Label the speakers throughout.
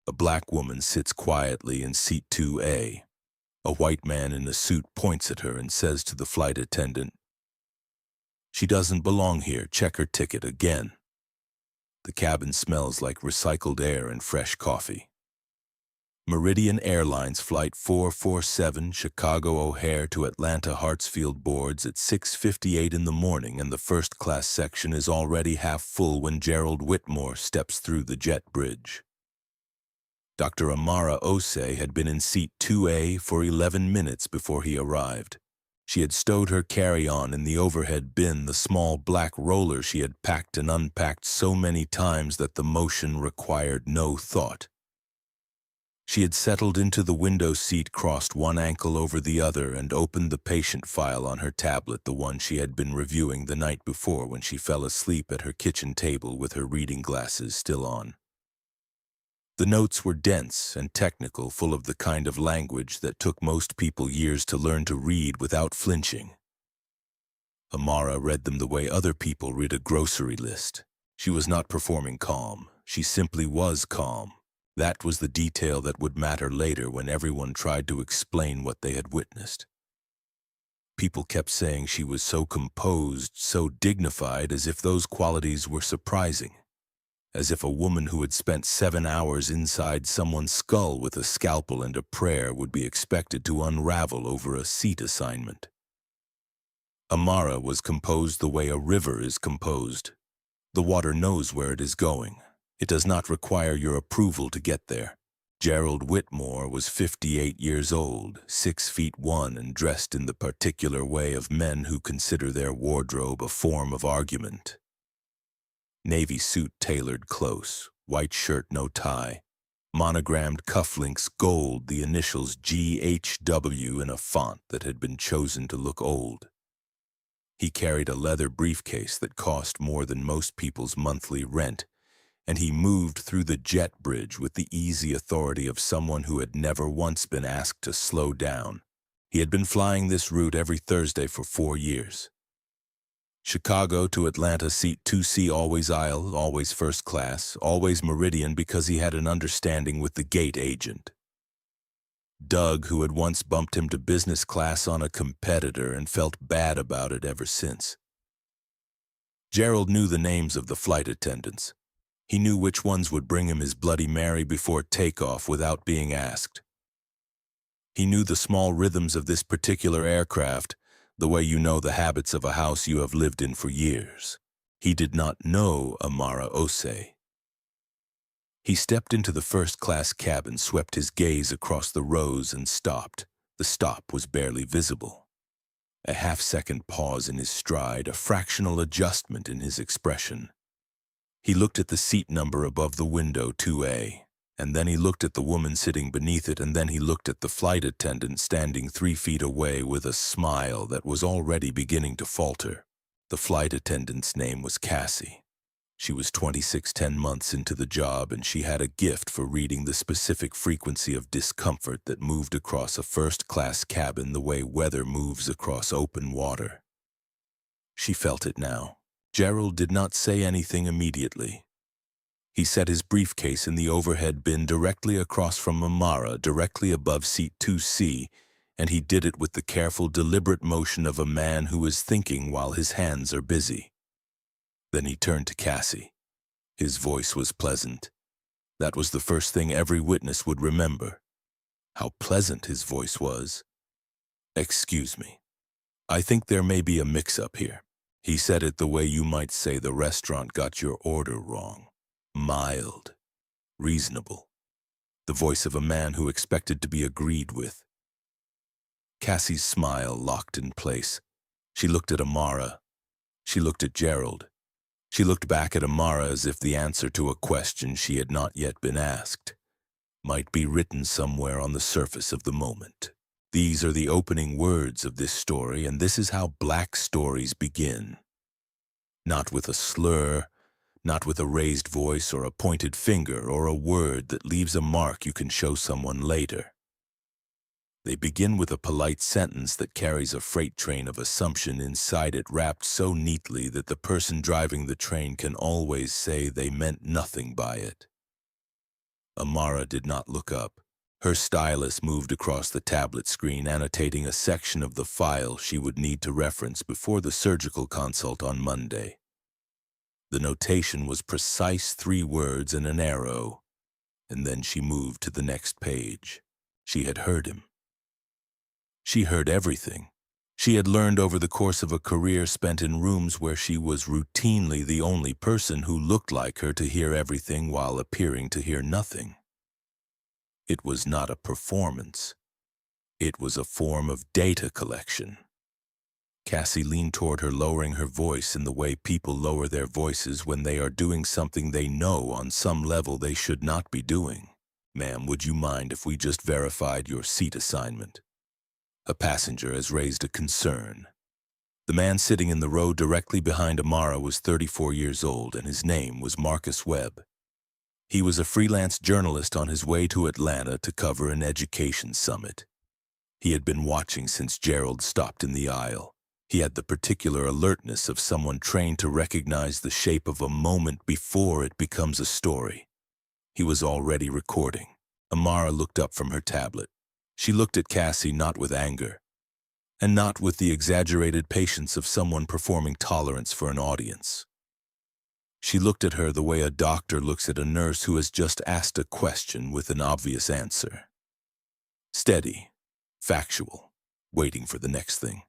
Speaker 1: A black woman sits quietly in seat 2A. A white man in a suit points at her and says to the flight attendant, "She doesn't belong here. Check her ticket again." The cabin smells like recycled air and fresh coffee. Meridian Airlines Flight 447 Chicago O'Hare to Atlanta Hartsfield boards at 6:58 in the morning, and the first-class section is already half full when Gerald Whitmore steps through the jet bridge. Dr. Amara Osei had been in seat 2A for 11 minutes before he arrived. She had stowed her carry-on in the overhead bin, the small black roller she had packed and unpacked so many times that the motion required no thought. She had settled into the window seat, crossed one ankle over the other, and opened the patient file on her tablet, the one she had been reviewing the night before when she fell asleep at her kitchen table with her reading glasses still on. The notes were dense and technical, full of the kind of language that took most people years to learn to read without flinching. Amara read them the way other people read a grocery list. She was not performing calm. She simply was calm. That was the detail that would matter later when everyone tried to explain what they had witnessed. People kept saying she was so composed, so dignified, as if those qualities were surprising. As if a woman who had spent 7 hours inside someone's skull with a scalpel and a prayer would be expected to unravel over a seat assignment. Amara was composed the way a river is composed. The water knows where it is going. It does not require your approval to get there. Gerald Whitmore was 58 years old, 6'1", and dressed in the particular way of men who consider their wardrobe a form of argument. Navy suit tailored close, white shirt, no tie, monogrammed cufflinks, gold, the initials GHW in a font that had been chosen to look old. He carried a leather briefcase that cost more than most people's monthly rent, and he moved through the jet bridge with the easy authority of someone who had never once been asked to slow down. He had been flying this route every Thursday for 4 years. Chicago to Atlanta, seat 2C, always aisle, always first class, always Meridian, because he had an understanding with the gate agent. Doug, who had once bumped him to business class on a competitor and felt bad about it ever since. Gerald knew the names of the flight attendants. He knew which ones would bring him his Bloody Mary before takeoff without being asked. He knew the small rhythms of this particular aircraft, the way you know the habits of a house you have lived in for years. He did not know Amara Osei. He stepped into the first-class cabin, swept his gaze across the rows, and stopped. The stop was barely visible. A half-second pause in his stride, a fractional adjustment in his expression. He looked at the seat number above the window, 2A, and then he looked at the woman sitting beneath it, and then he looked at the flight attendant standing 3 feet away with a smile that was already beginning to falter. The flight attendant's name was Cassie. She was 26, 10 months into the job, and she had a gift for reading the specific frequency of discomfort that moved across a first-class cabin the way weather moves across open water. She felt it now. Gerald did not say anything immediately. He set his briefcase in the overhead bin directly across from Amara, directly above seat 2C, and he did it with the careful, deliberate motion of a man who is thinking while his hands are busy. Then he turned to Cassie. His voice was pleasant. That was the first thing every witness would remember. How pleasant his voice was. "Excuse me. I think there may be a mix-up here." He said it the way you might say the restaurant got your order wrong. Mild. Reasonable. The voice of a man who expected to be agreed with. Cassie's smile locked in place. She looked at Amara. She looked at Gerald. She looked back at Amara as if the answer to a question she had not yet been asked might be written somewhere on the surface of the moment. These are the opening words of this story, and this is how black stories begin. Not with a slur, not with a raised voice or a pointed finger or a word that leaves a mark you can show someone later. They begin with a polite sentence that carries a freight train of assumption inside it, wrapped so neatly that the person driving the train can always say they meant nothing by it. Amara did not look up. Her stylus moved across the tablet screen, annotating a section of the file she would need to reference before the surgical consult on Monday. The notation was precise 3 words and an arrow, and then she moved to the next page. She had heard him. She heard everything. She had learned over the course of a career spent in rooms where she was routinely the only person who looked like her to hear everything while appearing to hear nothing. It was not a performance. It was a form of data collection. Cassie leaned toward her, lowering her voice in the way people lower their voices when they are doing something they know on some level they should not be doing. "Ma'am, would you mind if we just verified your seat assignment? A passenger has raised a concern." The man sitting in the row directly behind Amara was 34 years old, and his name was Marcus Webb. He was a freelance journalist on his way to Atlanta to cover an education summit. He had been watching since Gerald stopped in the aisle. He had the particular alertness of someone trained to recognize the shape of a moment before it becomes a story. He was already recording. Amara looked up from her tablet. She looked at Cassie not with anger, and not with the exaggerated patience of someone performing tolerance for an audience. She looked at her the way a doctor looks at a nurse who has just asked a question with an obvious answer. Steady, factual, waiting for the next thing.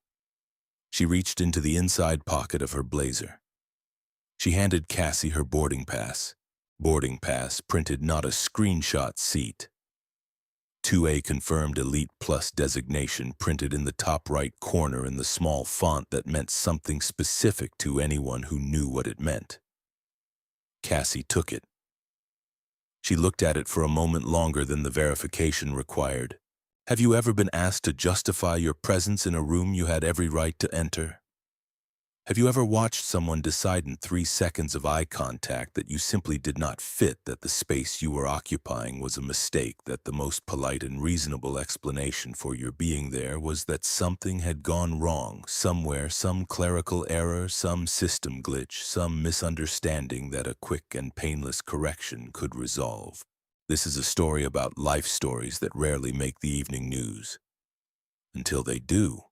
Speaker 1: She reached into the inside pocket of her blazer. She handed Cassie her boarding pass. Boarding pass printed, not a screenshot seat. 2A confirmed Elite Plus designation printed in the top right corner in the small font that meant something specific to anyone who knew what it meant. Cassie took it. She looked at it for a moment longer than the verification required. Have you ever been asked to justify your presence in a room you had every right to enter? Have you ever watched someone decide in 3 seconds of eye contact that you simply did not fit, that the space you were occupying was a mistake, that the most polite and reasonable explanation for your being there was that something had gone wrong somewhere, some clerical error, some system glitch, some misunderstanding that a quick and painless correction could resolve? This is a story about life stories that rarely make the evening news. Until they do.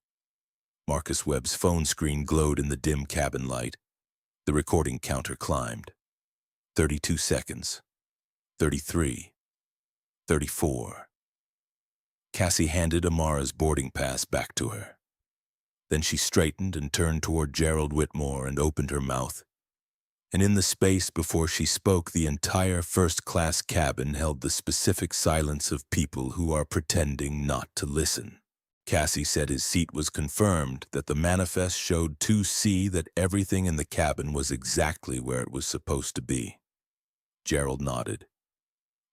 Speaker 1: Marcus Webb's phone screen glowed in the dim cabin light. The recording counter climbed. 32 seconds. 33. 34. Cassie handed Amara's boarding pass back to her. Then she straightened and turned toward Gerald Whitmore and opened her mouth. And in the space before she spoke, the entire first-class cabin held the specific silence of people who are pretending not to listen. Cassie said his seat was confirmed, that the manifest showed 2C, that everything in the cabin was exactly where it was supposed to be. Gerald nodded.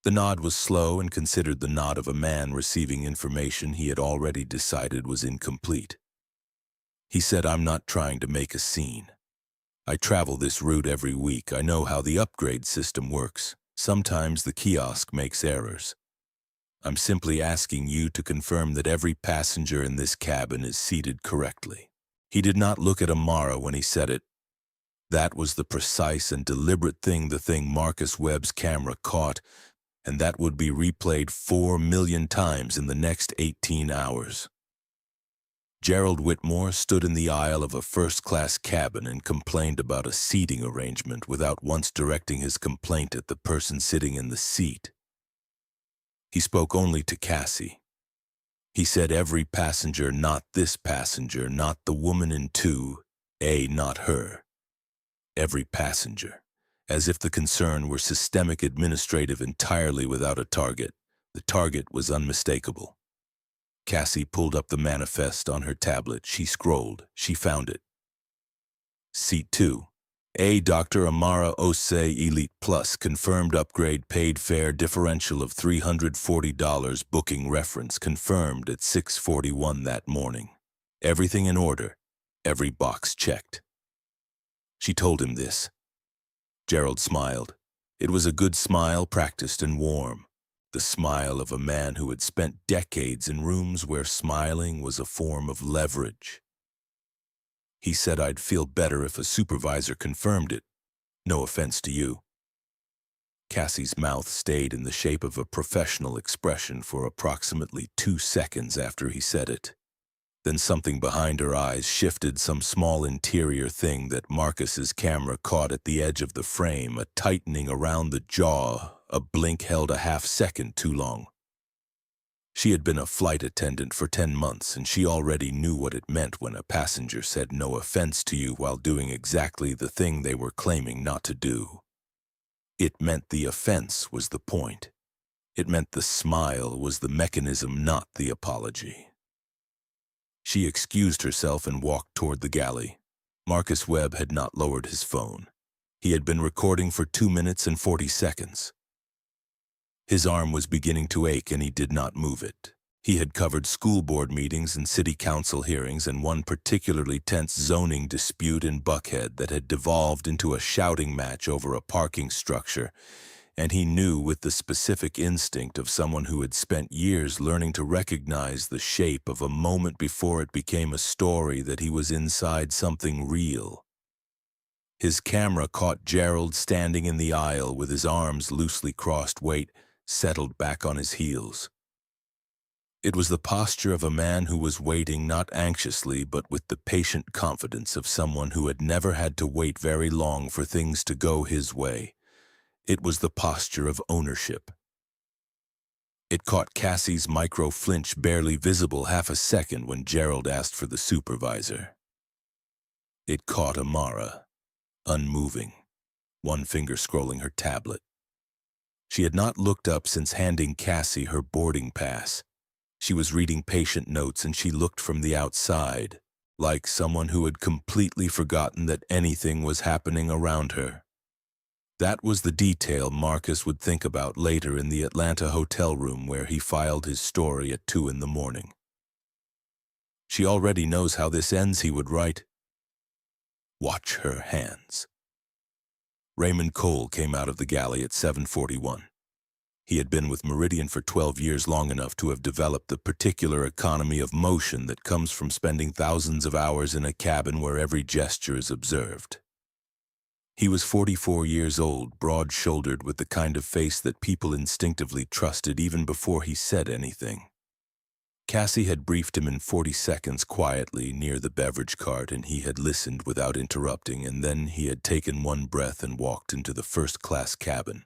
Speaker 1: The nod was slow and considered the nod of a man receiving information he had already decided was incomplete. He said, "I'm not trying to make a scene. I travel this route every week. I know how the upgrade system works. Sometimes the kiosk makes errors. I'm simply asking you to confirm that every passenger in this cabin is seated correctly." He did not look at Amara when he said it. That was the precise and deliberate thing, the thing Marcus Webb's camera caught, and that would be replayed 4 million times in the next 18 hours. Gerald Whitmore stood in the aisle of a first-class cabin and complained about a seating arrangement without once directing his complaint at the person sitting in the seat. He spoke only to Cassie. He said every passenger, not this passenger, not the woman in 2A, not her. Every passenger, as if the concern were systemic, administrative, entirely without a target. The target was unmistakable. Cassie pulled up the manifest on her tablet. She scrolled. She found it. Seat 2A, Dr. Amara Osei, Elite Plus, confirmed upgrade, paid fare differential of $340, booking reference, confirmed at 6:41 that morning. Everything in order, every box checked. She told him this. Gerald smiled. It was a good smile, practiced and warm. The smile of a man who had spent decades in rooms where smiling was a form of leverage. He said, "I'd feel better if a supervisor confirmed it. No offense to you." Cassie's mouth stayed in the shape of a professional expression for approximately 2 seconds after he said it. Then something behind her eyes shifted, some small interior thing that Marcus's camera caught at the edge of the frame, a tightening around the jaw, a blink held a half-second too long. She had been a flight attendant for 10 months, and she already knew what it meant when a passenger said no offense to you while doing exactly the thing they were claiming not to do. It meant the offense was the point. It meant the smile was the mechanism, not the apology. She excused herself and walked toward the galley. Marcus Webb had not lowered his phone. He had been recording for 2 minutes and 40 seconds. His arm was beginning to ache and he did not move it. He had covered school board meetings and city council hearings and one particularly tense zoning dispute in Buckhead that had devolved into a shouting match over a parking structure, and he knew with the specific instinct of someone who had spent years learning to recognize the shape of a moment before it became a story that he was inside something real. His camera caught Gerald standing in the aisle with his arms loosely crossed, weight settled back on his heels. It was the posture of a man who was waiting not anxiously but with the patient confidence of someone who had never had to wait very long for things to go his way. It was the posture of ownership. It caught Cassie's micro-flinch, barely visible, half a second when Gerald asked for the supervisor. It caught Amara, unmoving, one finger scrolling her tablet. She had not looked up since handing Cassie her boarding pass. She was reading patient notes and she looked from the outside, like someone who had completely forgotten that anything was happening around her. That was the detail Marcus would think about later in the Atlanta hotel room where he filed his story at 2 in the morning. She already knows how this ends, he would write. Watch her hands. Raymond Cole came out of the galley at 7:41. He had been with Meridian for 12 years, long enough to have developed the particular economy of motion that comes from spending thousands of hours in a cabin where every gesture is observed. He was 44 years old, broad-shouldered, with the kind of face that people instinctively trusted even before he said anything. Cassie had briefed him in 40 seconds quietly near the beverage cart, and he had listened without interrupting, and then he had taken one breath and walked into the first-class cabin.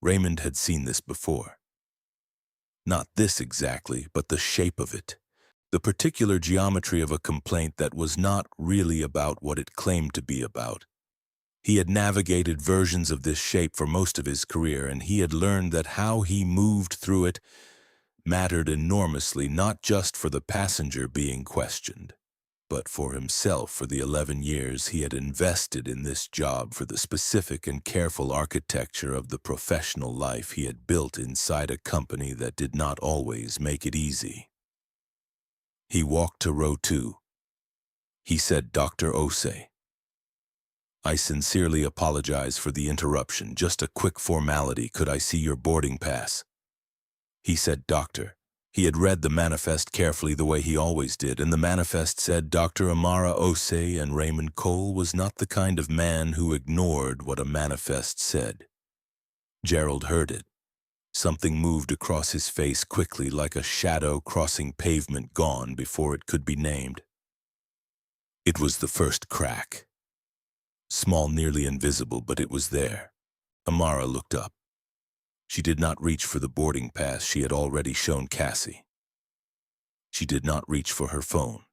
Speaker 1: Raymond had seen this before. Not this exactly, but the shape of it. The particular geometry of a complaint that was not really about what it claimed to be about. He had navigated versions of this shape for most of his career, and he had learned that how he moved through it mattered enormously, not just for the passenger being questioned, but for himself, for the 11 years he had invested in this job, for the specific and careful architecture of the professional life he had built inside a company that did not always make it easy. He walked to row 2. He said, "Dr. Osei, I sincerely apologize for the interruption. Just a quick formality. Could I see your boarding pass?" He said, "Doctor." He had read the manifest carefully the way he always did, and the manifest said Dr. Amara Osei, and Raymond Cole was not the kind of man who ignored what a manifest said. Gerald heard it. Something moved across his face quickly, like a shadow crossing pavement, gone before it could be named. It was the first crack. Small, nearly invisible, but it was there. Amara looked up. She did not reach for the boarding pass she had already shown Cassie. She did not reach for her phone.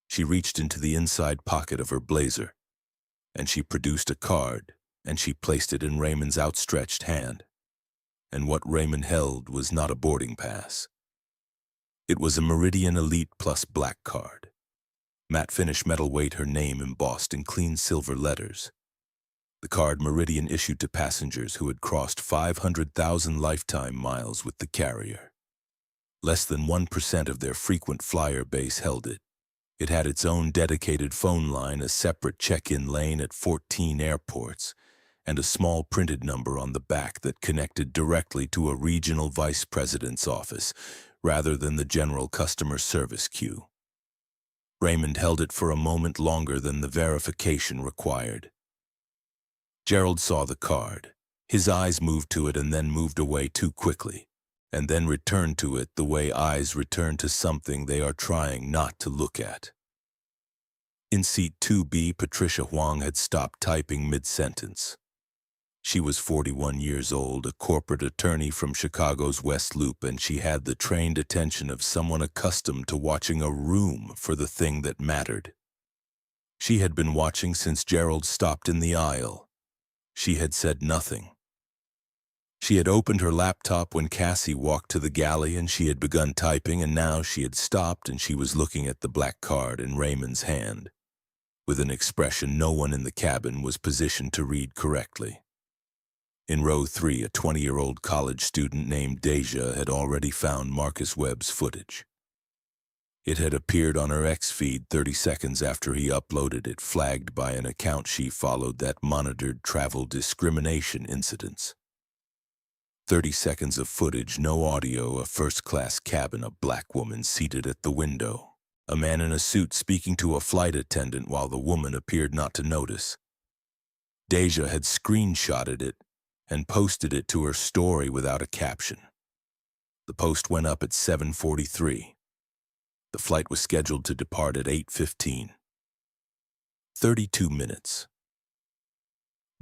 Speaker 1: She reached into the inside pocket of her blazer, and she produced a card, and she placed it in Raymond's outstretched hand. And what Raymond held was not a boarding pass. It was a Meridian Elite Plus black card. Matte finish metal weight, her name embossed in clean silver letters. The card Meridian issued to passengers who had crossed 500,000 lifetime miles with the carrier. Less than 1% of their frequent flyer base held it. It had its own dedicated phone line, a separate check-in lane at 14 airports, and a small printed number on the back that connected directly to a regional vice president's office, rather than the general customer service queue. Raymond held it for a moment longer than the verification required. Gerald saw the card. His eyes moved to it and then moved away too quickly, and then returned to it the way eyes return to something they are trying not to look at. In seat 2B, Patricia Huang had stopped typing mid-sentence. She was 41 years old, a corporate attorney from Chicago's West Loop, and she had the trained attention of someone accustomed to watching a room for the thing that mattered. She had been watching since Gerald stopped in the aisle. She had said nothing. She had opened her laptop when Cassie walked to the galley, and she had begun typing, and now she had stopped and she was looking at the black card in Raymond's hand, with an expression no one in the cabin was positioned to read correctly. In row 3, a 20-year-old college student named Deja had already found Marcus Webb's footage. It had appeared on her X feed 30 seconds after he uploaded it, flagged by an account she followed that monitored travel discrimination incidents. 30 seconds of footage, no audio, a first-class cabin, a black woman seated at the window, a man in a suit speaking to a flight attendant while the woman appeared not to notice. Deja had screenshotted it and posted it to her story without a caption. The post went up at 7:43. The flight was scheduled to depart at 8:15. 32 minutes.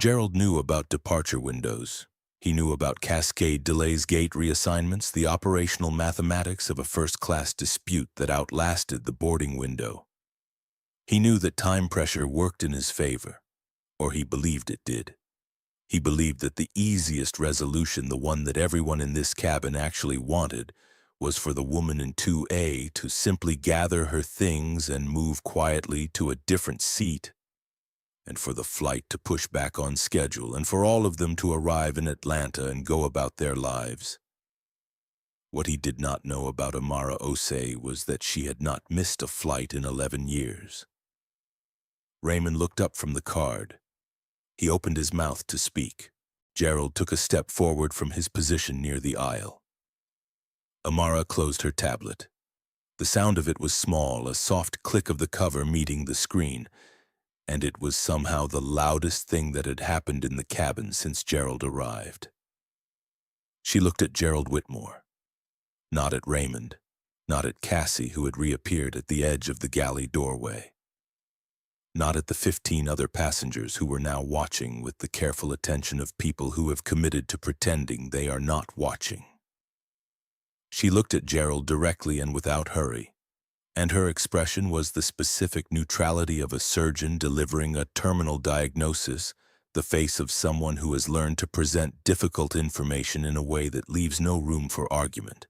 Speaker 1: Gerald knew about departure windows. He knew about cascade delays, gate reassignments, the operational mathematics of a first-class dispute that outlasted the boarding window. He knew that time pressure worked in his favor, or he believed it did. He believed that the easiest resolution, the one that everyone in this cabin actually wanted, was for the woman in 2A to simply gather her things and move quietly to a different seat, and for the flight to push back on schedule, and for all of them to arrive in Atlanta and go about their lives. What he did not know about Amara Osei was that she had not missed a flight in 11 years. Raymond looked up from the card. He opened his mouth to speak. Gerald took a step forward from his position near the aisle. Amara closed her tablet. The sound of it was small, a soft click of the cover meeting the screen, and it was somehow the loudest thing that had happened in the cabin since Gerald arrived. She looked at Gerald Whitmore, not at Raymond, not at Cassie, who had reappeared at the edge of the galley doorway, not at the 15 other passengers who were now watching with the careful attention of people who have committed to pretending they are not watching. She looked at Gerald directly and without hurry, and her expression was the specific neutrality of a surgeon delivering a terminal diagnosis, the face of someone who has learned to present difficult information in a way that leaves no room for argument.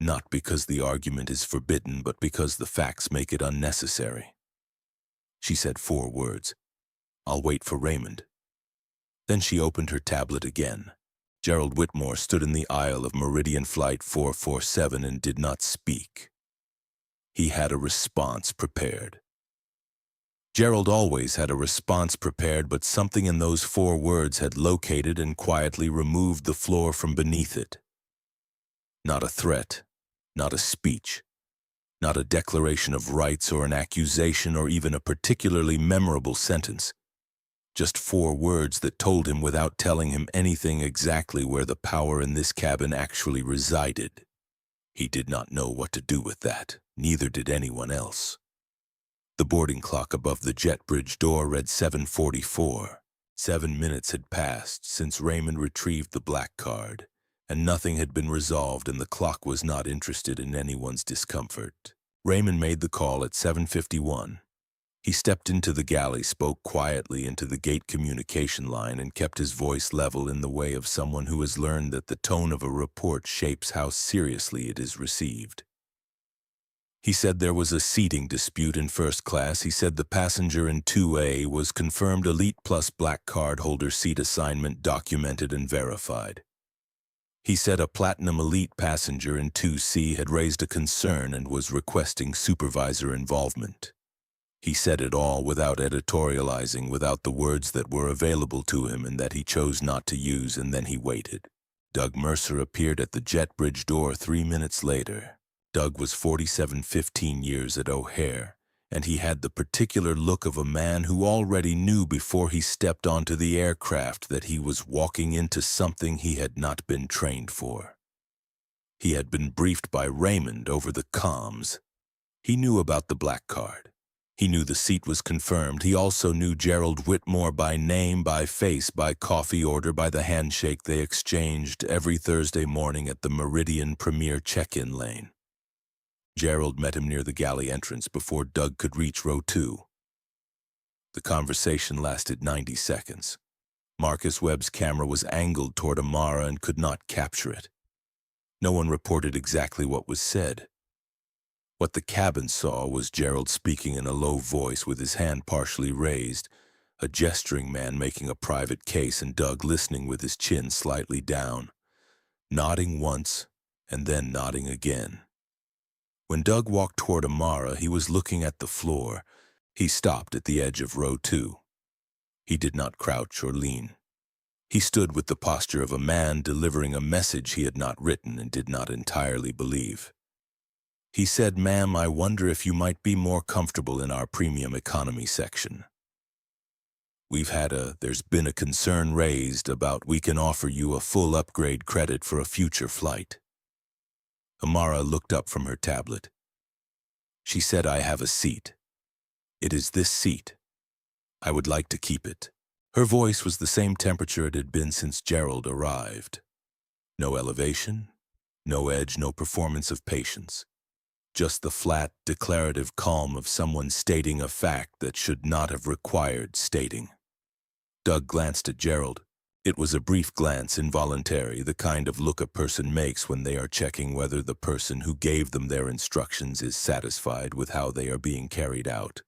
Speaker 1: Not because the argument is forbidden, but because the facts make it unnecessary. She said 4 words, "I'll wait for Raymond." Then she opened her tablet again. Gerald Whitmore stood in the aisle of Meridian Flight 447 and did not speak. He had a response prepared. Gerald always had a response prepared, but something in those 4 words had located and quietly removed the floor from beneath it. Not a threat, not a speech, not a declaration of rights or an accusation or even a particularly memorable sentence. Just 4 words that told him without telling him anything exactly where the power in this cabin actually resided. He did not know what to do with that, neither did anyone else. The boarding clock above the jet bridge door read 7:44. 7 minutes had passed since Raymond retrieved the black card, and nothing had been resolved, and the clock was not interested in anyone's discomfort. Raymond made the call at 7:51. He stepped into the galley, spoke quietly into the gate communication line, and kept his voice level in the way of someone who has learned that the tone of a report shapes how seriously it is received. He said there was a seating dispute in first class. He said the passenger in 2A was confirmed Elite Plus black card holder seat assignment documented and verified. He said a Platinum Elite passenger in 2C had raised a concern and was requesting supervisor involvement. He said it all without editorializing, without the words that were available to him and that he chose not to use, and then he waited. Doug Mercer appeared at the jet bridge door 3 minutes later. Doug was 47, 15 years at O'Hare, and he had the particular look of a man who already knew before he stepped onto the aircraft that he was walking into something he had not been trained for. He had been briefed by Raymond over the comms. He knew about the black card. He knew the seat was confirmed. He also knew Gerald Whitmore by name, by face, by coffee order, by the handshake they exchanged every Thursday morning at the Meridian Premier check-in lane. Gerald met him near the galley entrance before Doug could reach row 2. The conversation lasted 90 seconds. Marcus Webb's camera was angled toward Amara and could not capture it. No one reported exactly what was said. What the cabin saw was Gerald speaking in a low voice with his hand partially raised, a gesturing man making a private case, and Doug listening with his chin slightly down, nodding once and then nodding again. When Doug walked toward Amara, he was looking at the floor. He stopped at the edge of row 2. He did not crouch or lean. He stood with the posture of a man delivering a message he had not written and did not entirely believe. He said, "Ma'am, I wonder if you might be more comfortable in our premium economy section. There's been a concern raised about we can offer you a full upgrade credit for a future flight." Amara looked up from her tablet. She said, "I have a seat. It is this seat. I would like to keep it." Her voice was the same temperature it had been since Gerald arrived. No elevation, no edge, no performance of patience. Just the flat, declarative calm of someone stating a fact that should not have required stating. Doug glanced at Gerald. It was a brief glance, involuntary, the kind of look a person makes when they are checking whether the person who gave them their instructions is satisfied with how they are being carried out.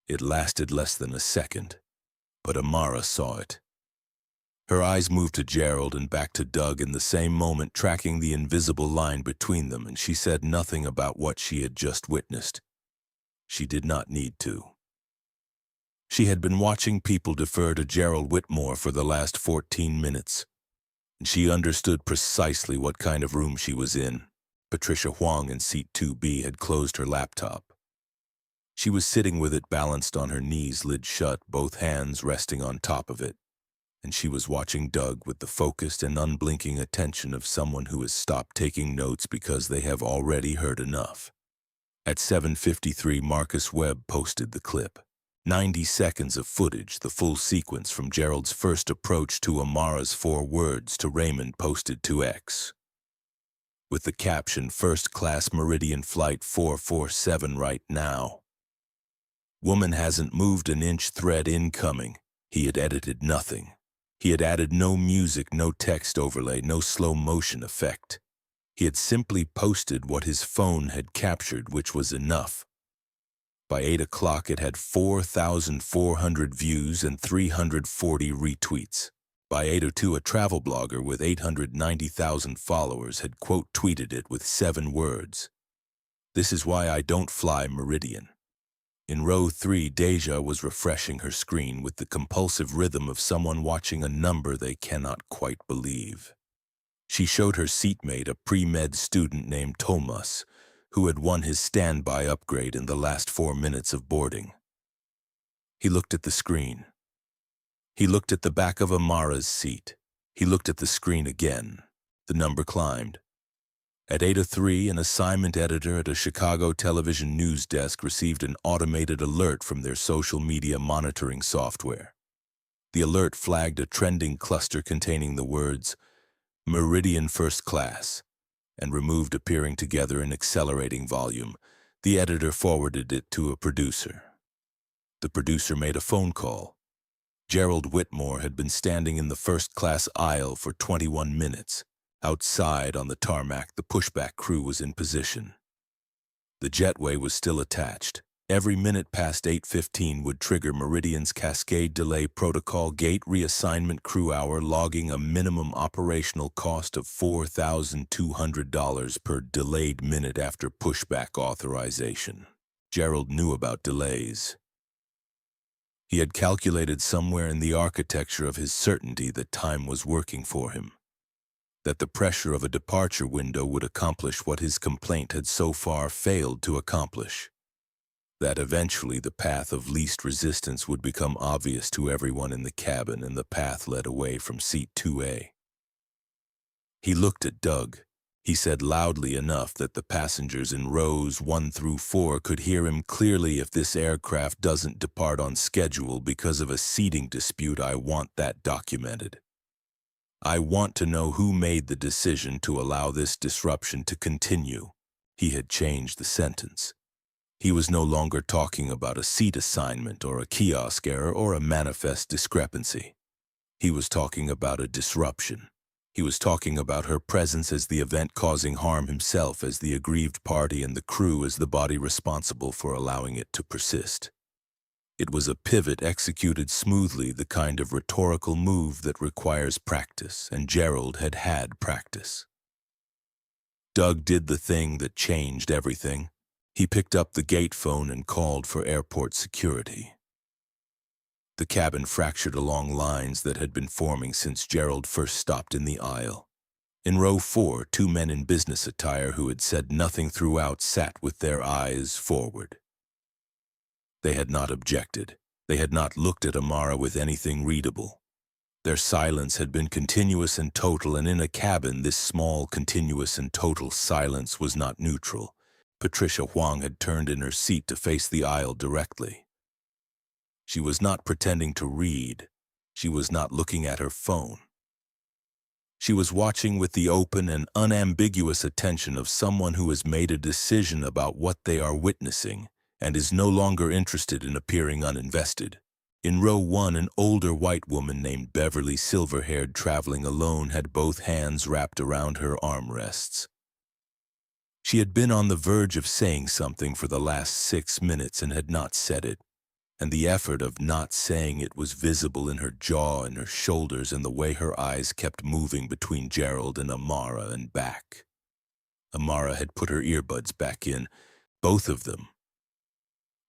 Speaker 1: It lasted less than a second, but Amara saw it. Her eyes moved to Gerald and back to Doug in the same moment, tracking the invisible line between them, and she said nothing about what she had just witnessed. She did not need to. She had been watching people defer to Gerald Whitmore for the last 14 minutes, and she understood precisely what kind of room she was in. Patricia Huang in seat 2B had closed her laptop. She was sitting with it balanced on her knees, lid shut, both hands resting on top of it, and she was watching Doug with the focused and unblinking attention of someone who has stopped taking notes because they have already heard enough. At 7:53, Marcus Webb posted the clip. 90 seconds of footage, the full sequence from Gerald's first approach to Amara's 4 words to Raymond, posted to X. With the caption, "First Class Meridian Flight 447 right now. Woman hasn't moved an inch, thread incoming." He had edited nothing. He had added no music, no text overlay, no slow motion effect. He had simply posted what his phone had captured, which was enough. By 8 o'clock, it had 4,400 views and 340 retweets. By 8:02, a travel blogger with 890,000 followers had quote tweeted it with 7 words. "This is why I don't fly Meridian." In row 3, Deja was refreshing her screen with the compulsive rhythm of someone watching a number they cannot quite believe. She showed her seatmate, a pre-med student named Thomas, who had won his standby upgrade in the last 4 minutes of boarding. He looked at the screen. He looked at the back of Amara's seat. He looked at the screen again. The number climbed. At 8:03, an assignment editor at a Chicago television news desk received an automated alert from their social media monitoring software. The alert flagged a trending cluster containing the words, "Meridian First Class," and removed appearing together in accelerating volume. The editor forwarded it to a producer. The producer made a phone call. Gerald Whitmore had been standing in the first-class aisle for 21 minutes. Outside on the tarmac, the pushback crew was in position. The jetway was still attached. Every minute past 8:15 would trigger Meridian's Cascade Delay Protocol Gate Reassignment Crew Hour, logging a minimum operational cost of $4,200 per delayed minute after pushback authorization. Gerald knew about delays. He had calculated somewhere in the architecture of his certainty that time was working for him, that the pressure of a departure window would accomplish what his complaint had so far failed to accomplish. that eventually the path of least resistance would become obvious to everyone in the cabin, and the path led away from seat 2A. He looked at Doug. He said loudly enough that the passengers in rows 1 through 4 could hear him clearly, "If this aircraft doesn't depart on schedule because of a seating dispute, I want that documented. I want to know who made the decision to allow this disruption to continue." He had changed the sentence. He was no longer talking about a seat assignment or a kiosk error or a manifest discrepancy. He was talking about a disruption. He was talking about her presence as the event causing harm, himself as the aggrieved party, and the crew as the body responsible for allowing it to persist. It was a pivot executed smoothly, the kind of rhetorical move that requires practice, and Gerald had had practice. Doug did the thing that changed everything. He picked up the gate phone and called for airport security. The cabin fractured along lines that had been forming since Gerald first stopped in the aisle. In row 4, 2 men in business attire who had said nothing throughout sat with their eyes forward. They had not objected. They had not looked at Amara with anything readable. Their silence had been continuous and total, and in a cabin, this small, continuous and total silence was not neutral. Patricia Huang had turned in her seat to face the aisle directly. She was not pretending to read. She was not looking at her phone. She was watching with the open and unambiguous attention of someone who has made a decision about what they are witnessing and is no longer interested in appearing uninvested. In row 1, an older white woman named Beverly, silver-haired, traveling alone, had both hands wrapped around her armrests. She had been on the verge of saying something for the last 6 minutes and had not said it, and the effort of not saying it was visible in her jaw and her shoulders and the way her eyes kept moving between Gerald and Amara and back. Amara had put her earbuds back in, both of them.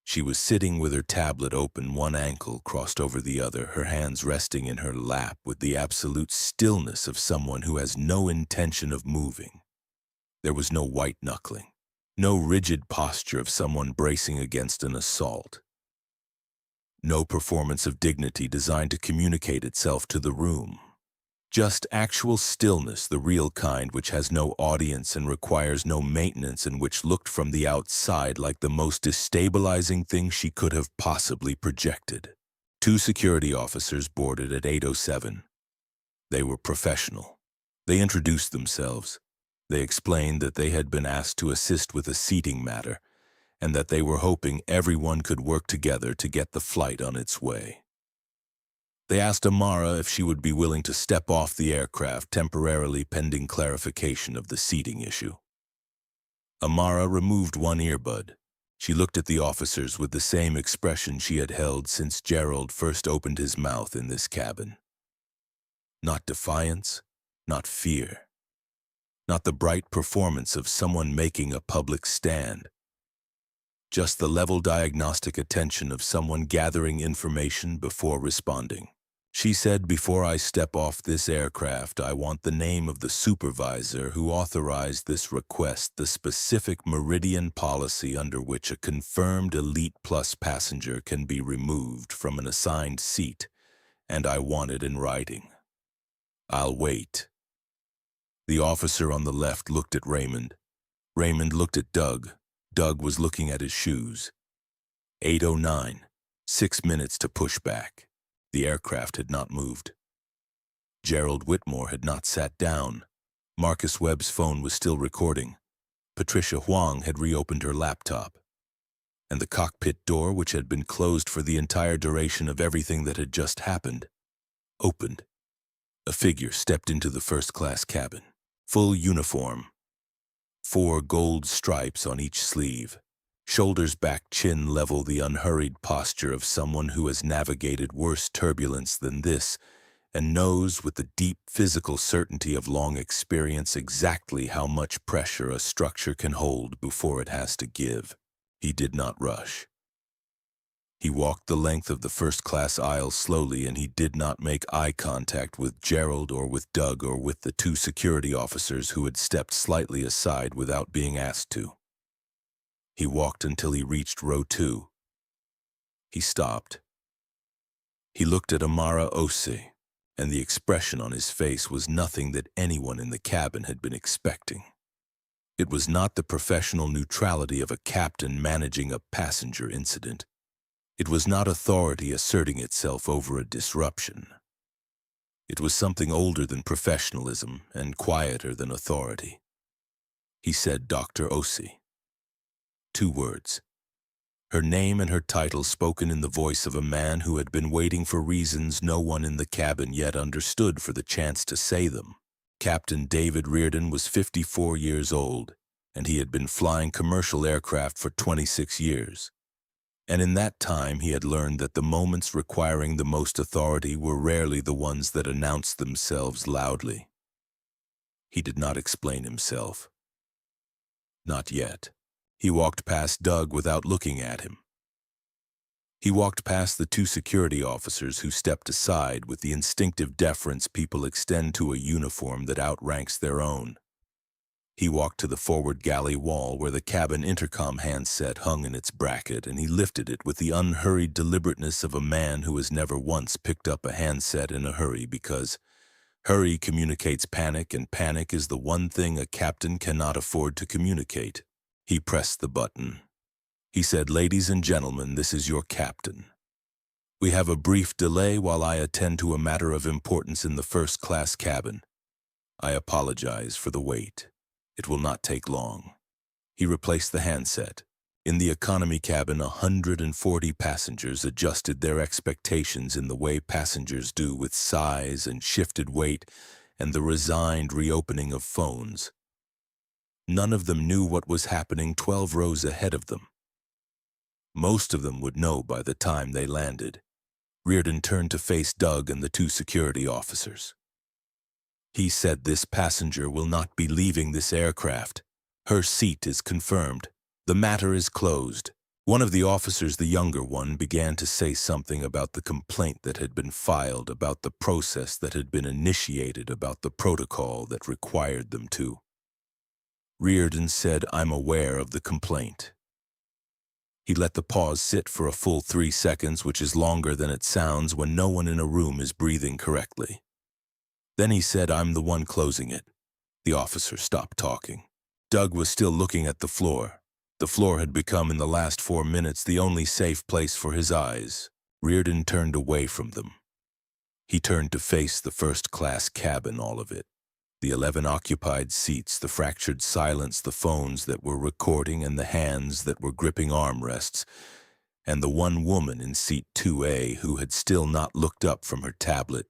Speaker 1: She was sitting with her tablet open, one ankle crossed over the other, her hands resting in her lap with the absolute stillness of someone who has no intention of moving. There was no white-knuckling, no rigid posture of someone bracing against an assault. No performance of dignity designed to communicate itself to the room. Just actual stillness, the real kind, which has no audience and requires no maintenance, and which looked from the outside like the most destabilizing thing she could have possibly projected. 2 security officers boarded at 8:07. They were professional. They introduced themselves. They explained that they had been asked to assist with a seating matter, and that they were hoping everyone could work together to get the flight on its way. They asked Amara if she would be willing to step off the aircraft temporarily pending clarification of the seating issue. Amara removed one earbud. She looked at the officers with the same expression she had held since Gerald first opened his mouth in this cabin. Not defiance, not fear. Not the bright performance of someone making a public stand. Just the level diagnostic attention of someone gathering information before responding. She said, "Before I step off this aircraft, I want the name of the supervisor who authorized this request, the specific Meridian policy under which a confirmed Elite Plus passenger can be removed from an assigned seat, and I want it in writing. I'll wait." The officer on the left looked at Raymond. Raymond looked at Doug. Doug was looking at his shoes. 8:09, 6 minutes to push back. The aircraft had not moved. Gerald Whitmore had not sat down. Marcus Webb's phone was still recording. Patricia Huang had reopened her laptop. And the cockpit door, which had been closed for the entire duration of everything that had just happened, opened. A figure stepped into the first-class cabin. Full uniform. 4 gold stripes on each sleeve. Shoulders back, chin level, the unhurried posture of someone who has navigated worse turbulence than this and knows with the deep physical certainty of long experience exactly how much pressure a structure can hold before it has to give. He did not rush. He walked the length of the first-class aisle slowly, and he did not make eye contact with Gerald or with Doug or with the 2 security officers who had stepped slightly aside without being asked to. He walked until he reached row 2. He stopped. He looked at Amara Ose, and the expression on his face was nothing that anyone in the cabin had been expecting. It was not the professional neutrality of a captain managing a passenger incident. It was not authority asserting itself over a disruption. It was something older than professionalism and quieter than authority. He said, "Dr. Ose." 2 words. Her name and her title spoken in the voice of a man who had been waiting for reasons no one in the cabin yet understood for the chance to say them. Captain David Reardon was 54 years old, and he had been flying commercial aircraft for 26 years. And in that time he had learned that the moments requiring the most authority were rarely the ones that announced themselves loudly. He did not explain himself. Not yet. He walked past Doug without looking at him. He walked past the 2 security officers who stepped aside with the instinctive deference people extend to a uniform that outranks their own. He walked to the forward galley wall where the cabin intercom handset hung in its bracket, and he lifted it with the unhurried deliberateness of a man who has never once picked up a handset in a hurry because hurry communicates panic, and panic is the one thing a captain cannot afford to communicate. He pressed the button. He said, "Ladies and gentlemen, this is your captain. We have a brief delay while I attend to a matter of importance in the first-class cabin. I apologize for the wait. It will not take long." He replaced the handset. In the economy cabin, 140 passengers adjusted their expectations in the way passengers do with size and shifted weight and the resigned reopening of phones. None of them knew what was happening 12 rows ahead of them. Most of them would know by the time they landed. Reardon turned to face Doug and the 2 security officers. He said, "This passenger will not be leaving this aircraft. Her seat is confirmed. The matter is closed." One of the officers, the younger one, began to say something about the complaint that had been filed, about the process that had been initiated, about the protocol that required them to. Reardon said, "I'm aware of the complaint." He let the pause sit for a full 3 seconds, which is longer than it sounds when no one in a room is breathing correctly. Then he said, "I'm the one closing it." The officer stopped talking. Doug was still looking at the floor. The floor had become, in the last 4 minutes, the only safe place for his eyes. Reardon turned away from them. He turned to face the first-class cabin, all of it. The 11 occupied seats, the fractured silence, the phones that were recording, and the hands that were gripping armrests, and the one woman in seat 2A who had still not looked up from her tablet,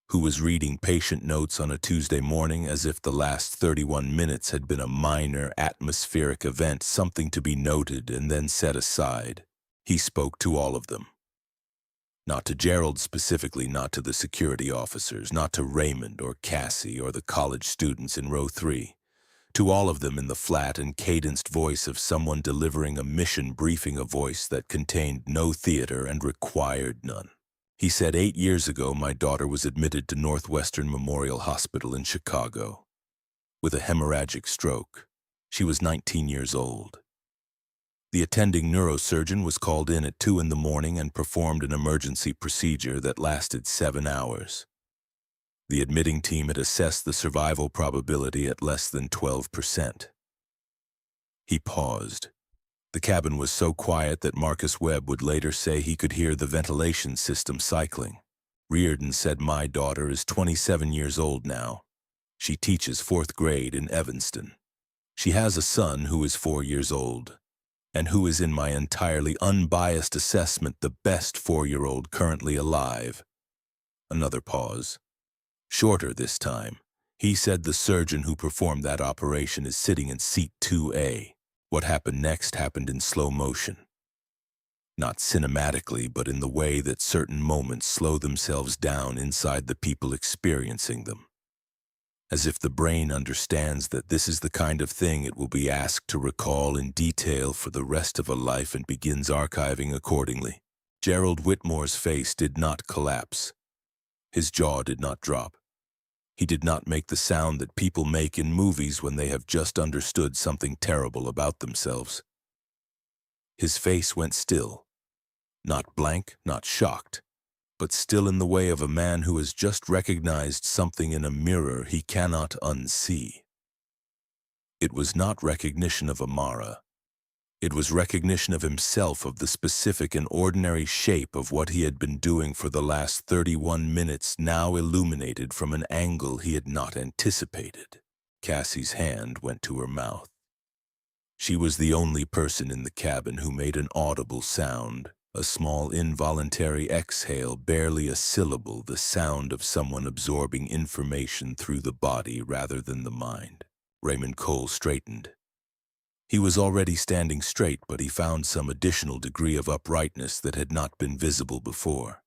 Speaker 1: who was reading patient notes on a Tuesday morning as if the last 31 minutes had been a minor atmospheric event, something to be noted and then set aside. He spoke to all of them. Not to Gerald specifically, not to the security officers, not to Raymond or Cassie or the college students in row 3. To all of them in the flat and cadenced voice of someone delivering a mission briefing, a voice that contained no theater and required none. He said, 8 years ago, my daughter was admitted to Northwestern Memorial Hospital in Chicago with a hemorrhagic stroke. She was 19 years old. The attending neurosurgeon was called in at 2 in the morning and performed an emergency procedure that lasted 7 hours. The admitting team had assessed the survival probability at less than 12%. He paused. The cabin was so quiet that Marcus Webb would later say he could hear the ventilation system cycling. Reardon said, "My daughter is 27 years old now. She teaches 4th grade in Evanston. She has a son who is 4 years old, and who is, in my entirely unbiased assessment, the best 4-year-old currently alive." Another pause. Shorter this time. He said, "The surgeon who performed that operation is sitting in seat 2A. What happened next happened in slow motion. Not cinematically, but in the way that certain moments slow themselves down inside the people experiencing them. As if the brain understands that this is the kind of thing it will be asked to recall in detail for the rest of a life and begins archiving accordingly." Gerald Whitmore's face did not collapse. His jaw did not drop. He did not make the sound that people make in movies when they have just understood something terrible about themselves. His face went still, not blank, not shocked, but still in the way of a man who has just recognized something in a mirror he cannot unsee. It was not recognition of Amara. It was recognition of himself, of the specific and ordinary shape of what he had been doing for the last 31 minutes, now illuminated from an angle he had not anticipated. Cassie's hand went to her mouth. She was the only person in the cabin who made an audible sound, a small involuntary exhale, barely a syllable, the sound of someone absorbing information through the body rather than the mind. Raymond Cole straightened. He was already standing straight, but he found some additional degree of uprightness that had not been visible before.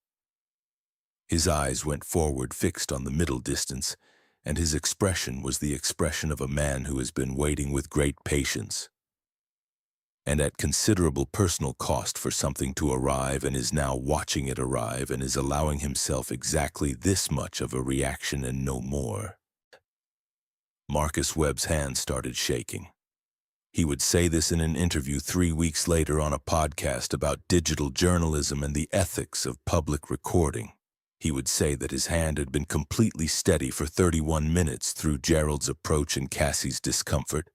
Speaker 1: His eyes went forward, fixed on the middle distance, and his expression was the expression of a man who has been waiting with great patience and at considerable personal cost for something to arrive, and is now watching it arrive and is allowing himself exactly this much of a reaction and no more. Marcus Webb's hand started shaking. He would say this in an interview 3 weeks later on a podcast about digital journalism and the ethics of public recording. He would say that his hand had been completely steady for 31 minutes through Gerald's approach and Cassie's discomfort,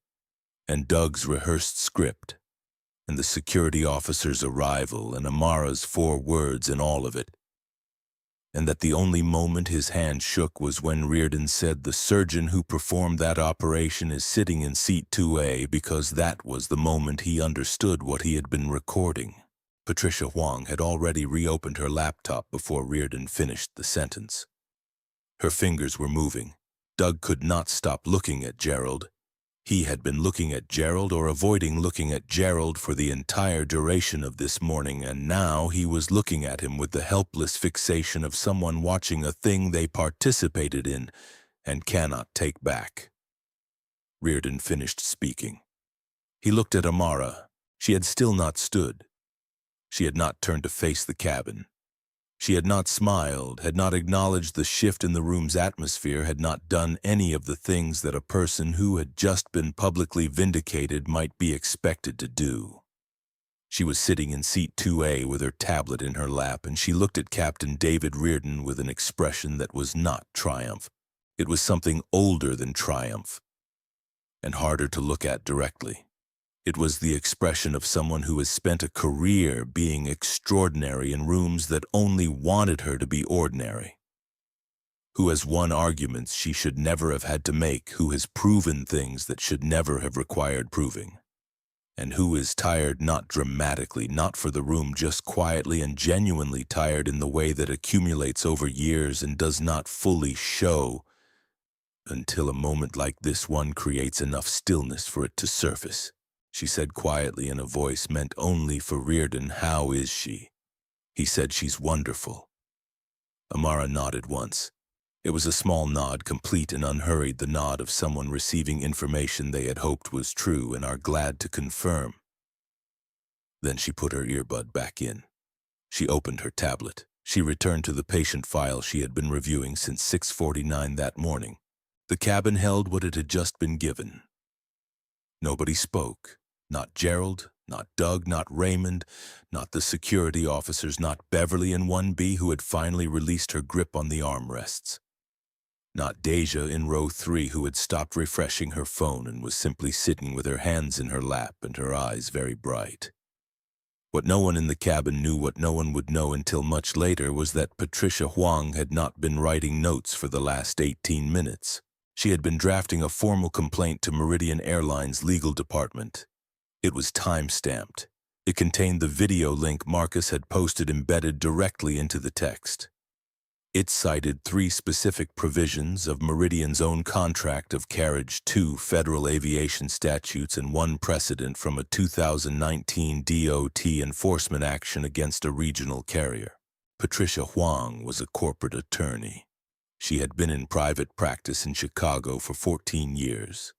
Speaker 1: and Doug's rehearsed script, and the security officer's arrival, and Amara's 4 words and all of it, and that the only moment his hand shook was when Reardon said the surgeon who performed that operation is sitting in seat 2A, because that was the moment he understood what he had been recording. Patricia Huang had already reopened her laptop before Reardon finished the sentence. Her fingers were moving. Doug could not stop looking at Gerald. He had been looking at Gerald, or avoiding looking at Gerald, for the entire duration of this morning, and now he was looking at him with the helpless fixation of someone watching a thing they participated in and cannot take back. Reardon finished speaking. He looked at Amara. She had still not stood. She had not turned to face the cabin. She had not smiled, had not acknowledged the shift in the room's atmosphere, had not done any of the things that a person who had just been publicly vindicated might be expected to do. She was sitting in seat 2A with her tablet in her lap, and she looked at Captain David Reardon with an expression that was not triumph. It was something older than triumph, and harder to look at directly. It was the expression of someone who has spent a career being extraordinary in rooms that only wanted her to be ordinary, who has won arguments she should never have had to make, who has proven things that should never have required proving, and who is tired, not dramatically, not for the room, just quietly and genuinely tired in the way that accumulates over years and does not fully show until a moment like this one creates enough stillness for it to surface. She said quietly in a voice meant only for Reardon, "How is she?" He said, "She's wonderful." Amara nodded once. It was a small nod, complete and unhurried, the nod of someone receiving information they had hoped was true and are glad to confirm. Then she put her earbud back in. She opened her tablet. She returned to the patient file she had been reviewing since 6:49 that morning. The cabin held what it had just been given. Nobody spoke. Not Gerald, not Doug, not Raymond, not the security officers, not Beverly in 1B, who had finally released her grip on the armrests. Not Deja in row 3, who had stopped refreshing her phone and was simply sitting with her hands in her lap and her eyes very bright. What no one in the cabin knew, what no one would know until much later, was that Patricia Huang had not been writing notes for the last 18 minutes. She had been drafting a formal complaint to Meridian Airlines' legal department. It was time-stamped. It contained the video link Marcus had posted embedded directly into the text. It cited 3 specific provisions of Meridian's own contract of carriage, 2 federal aviation statutes, and 1 precedent from a 2019 DOT enforcement action against a regional carrier. Patricia Huang was a corporate attorney. She had been in private practice in Chicago for 14 years.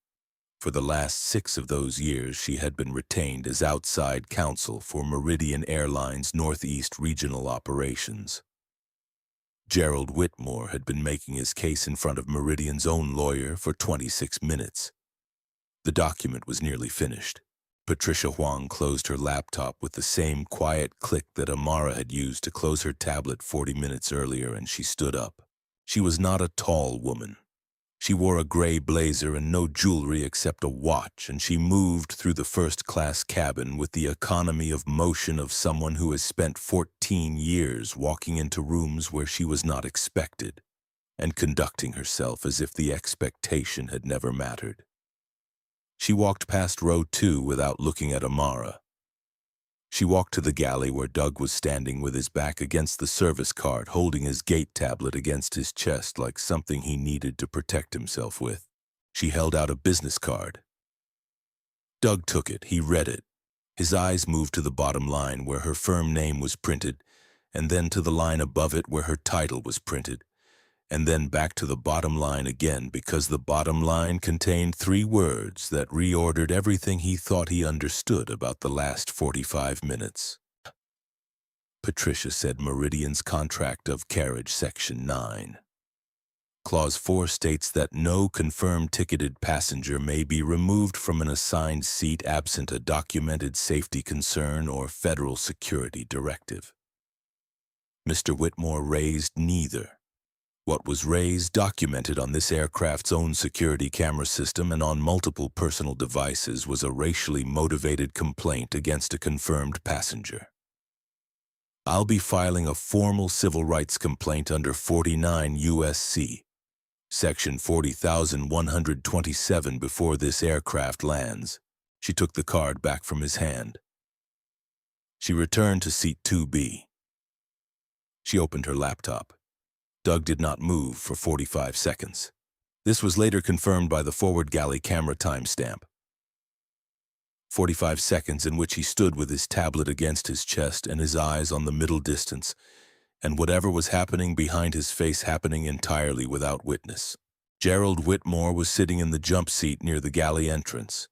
Speaker 1: For the last 6 of those years, she had been retained as outside counsel for Meridian Airlines' Northeast regional operations. Gerald Whitmore had been making his case in front of Meridian's own lawyer for 26 minutes. The document was nearly finished. Patricia Huang closed her laptop with the same quiet click that Amara had used to close her tablet 40 minutes earlier, and she stood up. She was not a tall woman. She wore a gray blazer and no jewelry except a watch, and she moved through the first-class cabin with the economy of motion of someone who has spent 14 years walking into rooms where she was not expected, and conducting herself as if the expectation had never mattered. She walked past row 2 without looking at Amara. She walked to the galley where Doug was standing with his back against the service cart, holding his gate tablet against his chest like something he needed to protect himself with. She held out a business card. Doug took it. He read it. His eyes moved to the bottom line where her firm name was printed, and then to the line above it where her title was printed, and then back to the bottom line again because the bottom line contained 3 words that reordered everything he thought he understood about the last 45 minutes. Patricia said Meridian's contract of carriage, Section 9. Clause 4 states that no confirmed ticketed passenger may be removed from an assigned seat absent a documented safety concern or federal security directive. Mr. Whitmore raised neither. What was raised, documented on this aircraft's own security camera system and on multiple personal devices, was a racially motivated complaint against a confirmed passenger. I'll be filing a formal civil rights complaint under 49 U.S.C. Section 40,127 before this aircraft lands. She took the card back from his hand. She returned to seat 2B. She opened her laptop. Doug did not move for 45 seconds. This was later confirmed by the forward galley camera timestamp. 45 seconds in which he stood with his tablet against his chest and his eyes on the middle distance, and whatever was happening behind his face happening entirely without witness. Gerald Whitmore was sitting in the jump seat near the galley entrance.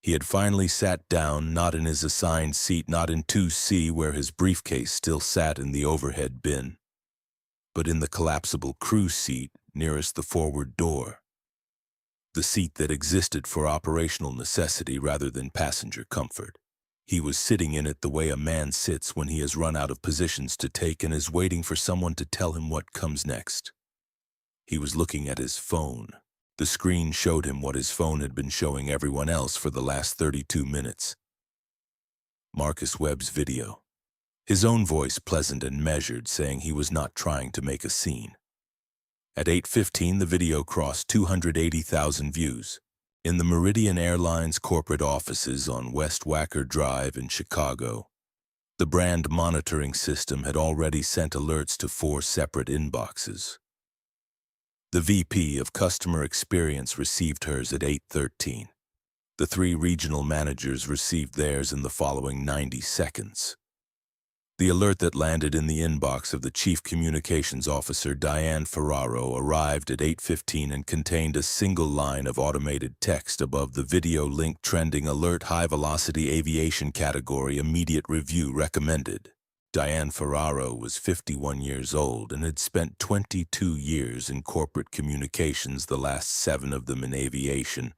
Speaker 1: He had finally sat down, not in his assigned seat, not in 2C where his briefcase still sat in the overhead bin, but in the collapsible crew seat nearest the forward door. The seat that existed for operational necessity rather than passenger comfort. He was sitting in it the way a man sits when he has run out of positions to take and is waiting for someone to tell him what comes next. He was looking at his phone. The screen showed him what his phone had been showing everyone else for the last 32 minutes. Marcus Webb's video. His own voice pleasant and measured, saying he was not trying to make a scene. At 8:15, the video crossed 280,000 views. In the Meridian Airlines corporate offices on West Wacker Drive in Chicago, the brand monitoring system had already sent alerts to 4 separate inboxes. The VP of Customer Experience received hers at 8:13. The 3 regional managers received theirs in the following 90 seconds. The alert that landed in the inbox of the Chief Communications Officer, Diane Ferraro, arrived at 8:15 and contained a single line of automated text above the video link trending alert high-velocity aviation category immediate review recommended. Diane Ferraro was 51 years old and had spent 22 years in corporate communications, the last 7 of them in aviation,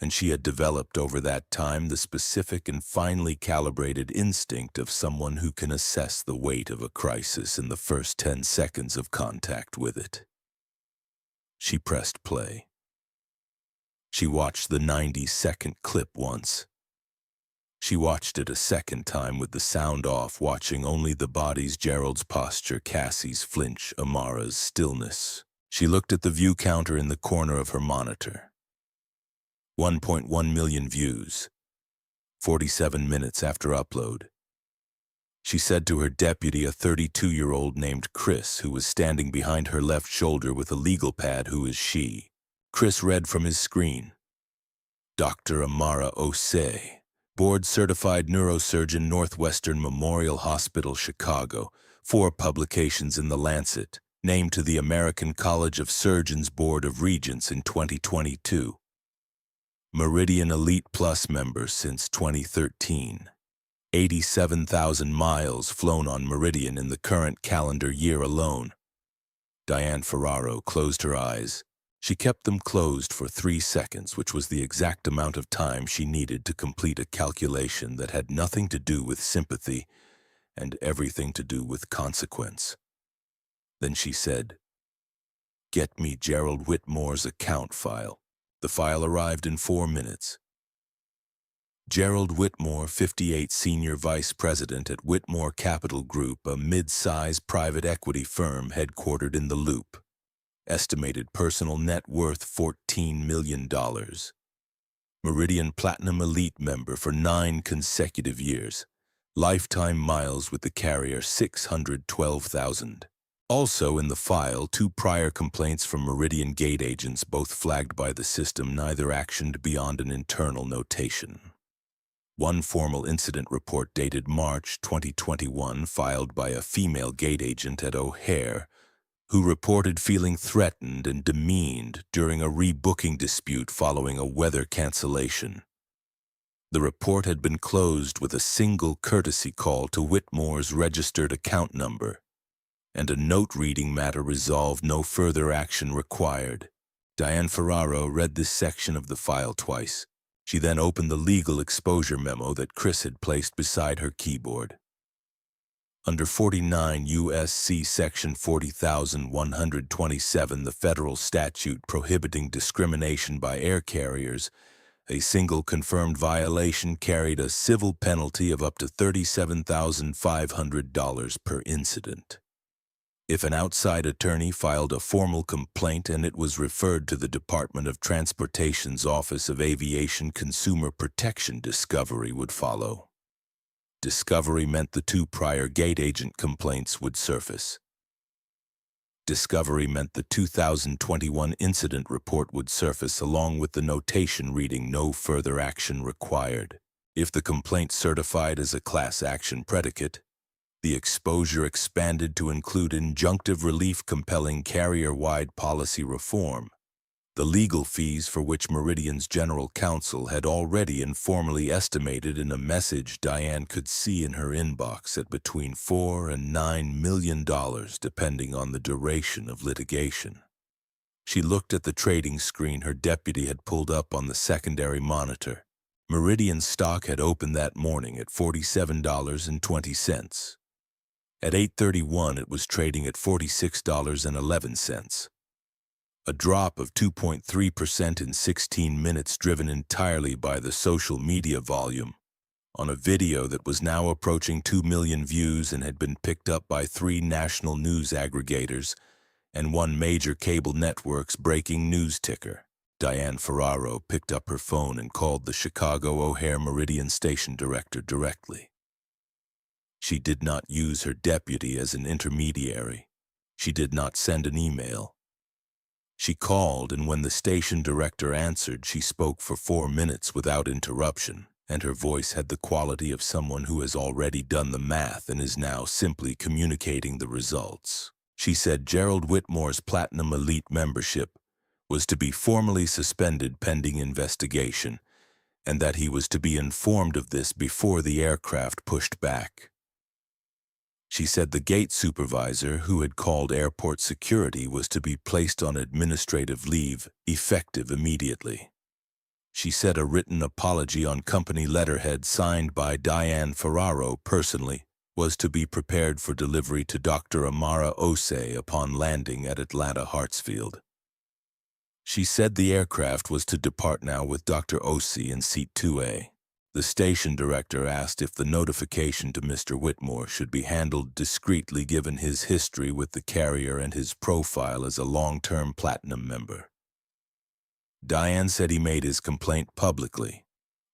Speaker 1: and she had developed over that time the specific and finely calibrated instinct of someone who can assess the weight of a crisis in the first 10 seconds of contact with it. She pressed play. She watched the 90-second clip once. She watched it a second time with the sound off, watching only the bodies, Gerald's posture, Cassie's flinch, Amara's stillness. She looked at the view counter in the corner of her monitor. 1.1 million views, 47 minutes after upload. She said to her deputy, a 32-year-old named Chris, who was standing behind her left shoulder with a legal pad, "Who is she?" Chris read from his screen. Dr. Amara Osei, board-certified neurosurgeon, Northwestern Memorial Hospital, Chicago, 4 publications in The Lancet, named to the American College of Surgeons Board of Regents in 2022. Meridian Elite Plus member since 2013. 87,000 miles flown on Meridian in the current calendar year alone. Diane Ferraro closed her eyes. She kept them closed for 3 seconds, which was the exact amount of time she needed to complete a calculation that had nothing to do with sympathy and everything to do with consequence. Then she said, "Get me Gerald Whitmore's account file." The file arrived in 4 minutes. Gerald Whitmore, 58, Senior Vice President at Whitmore Capital Group, a mid-size private equity firm headquartered in the Loop. Estimated personal net worth $14 million. Meridian Platinum Elite member for 9 consecutive years. Lifetime miles with the carrier 612,000. Also in the file, 2 prior complaints from Meridian gate agents, both flagged by the system, neither actioned beyond an internal notation. 1 formal incident report dated March 2021 filed by a female gate agent at O'Hare, who reported feeling threatened and demeaned during a rebooking dispute following a weather cancellation. The report had been closed with a single courtesy call to Whitmore's registered account number, and a note reading matter resolved, no further action required. Diane Ferraro read this section of the file twice. She then opened the legal exposure memo that Chris had placed beside her keyboard. Under 49 U.S.C. Section 40,127, the federal statute prohibiting discrimination by air carriers, a single confirmed violation carried a civil penalty of up to $37,500 per incident. If an outside attorney filed a formal complaint and it was referred to the Department of Transportation's Office of Aviation Consumer Protection, discovery would follow. Discovery meant the 2 prior gate agent complaints would surface. Discovery meant the 2021 incident report would surface along with the notation reading "No further action required." If the complaint certified as a class action predicate, the exposure expanded to include injunctive relief compelling carrier-wide policy reform, the legal fees for which Meridian's general counsel had already informally estimated in a message Diane could see in her inbox at between $4 and $9 million, depending on the duration of litigation. She looked at the trading screen her deputy had pulled up on the secondary monitor. Meridian's stock had opened that morning at $47.20. At 8:31, it was trading at $46.11. A drop of 2.3% in 16 minutes, driven entirely by the social media volume, on a video that was now approaching 2 million views and had been picked up by 3 national news aggregators and 1 major cable network's breaking news ticker. Diane Ferraro picked up her phone and called the Chicago O'Hare Meridian station director directly. She did not use her deputy as an intermediary. She did not send an email. She called, and when the station director answered, she spoke for 4 minutes without interruption, and her voice had the quality of someone who has already done the math and is now simply communicating the results. She said Gerald Whitmore's Platinum Elite membership was to be formally suspended pending investigation, and that he was to be informed of this before the aircraft pushed back. She said the gate supervisor who had called airport security was to be placed on administrative leave, effective immediately. She said a written apology on company letterhead signed by Diane Ferraro personally was to be prepared for delivery to Dr. Amara Osei upon landing at Atlanta Hartsfield. She said the aircraft was to depart now with Dr. Osei in seat 2A. The station director asked if the notification to Mr. Whitmore should be handled discreetly given his history with the carrier and his profile as a long-term Platinum member. Diane said he made his complaint publicly.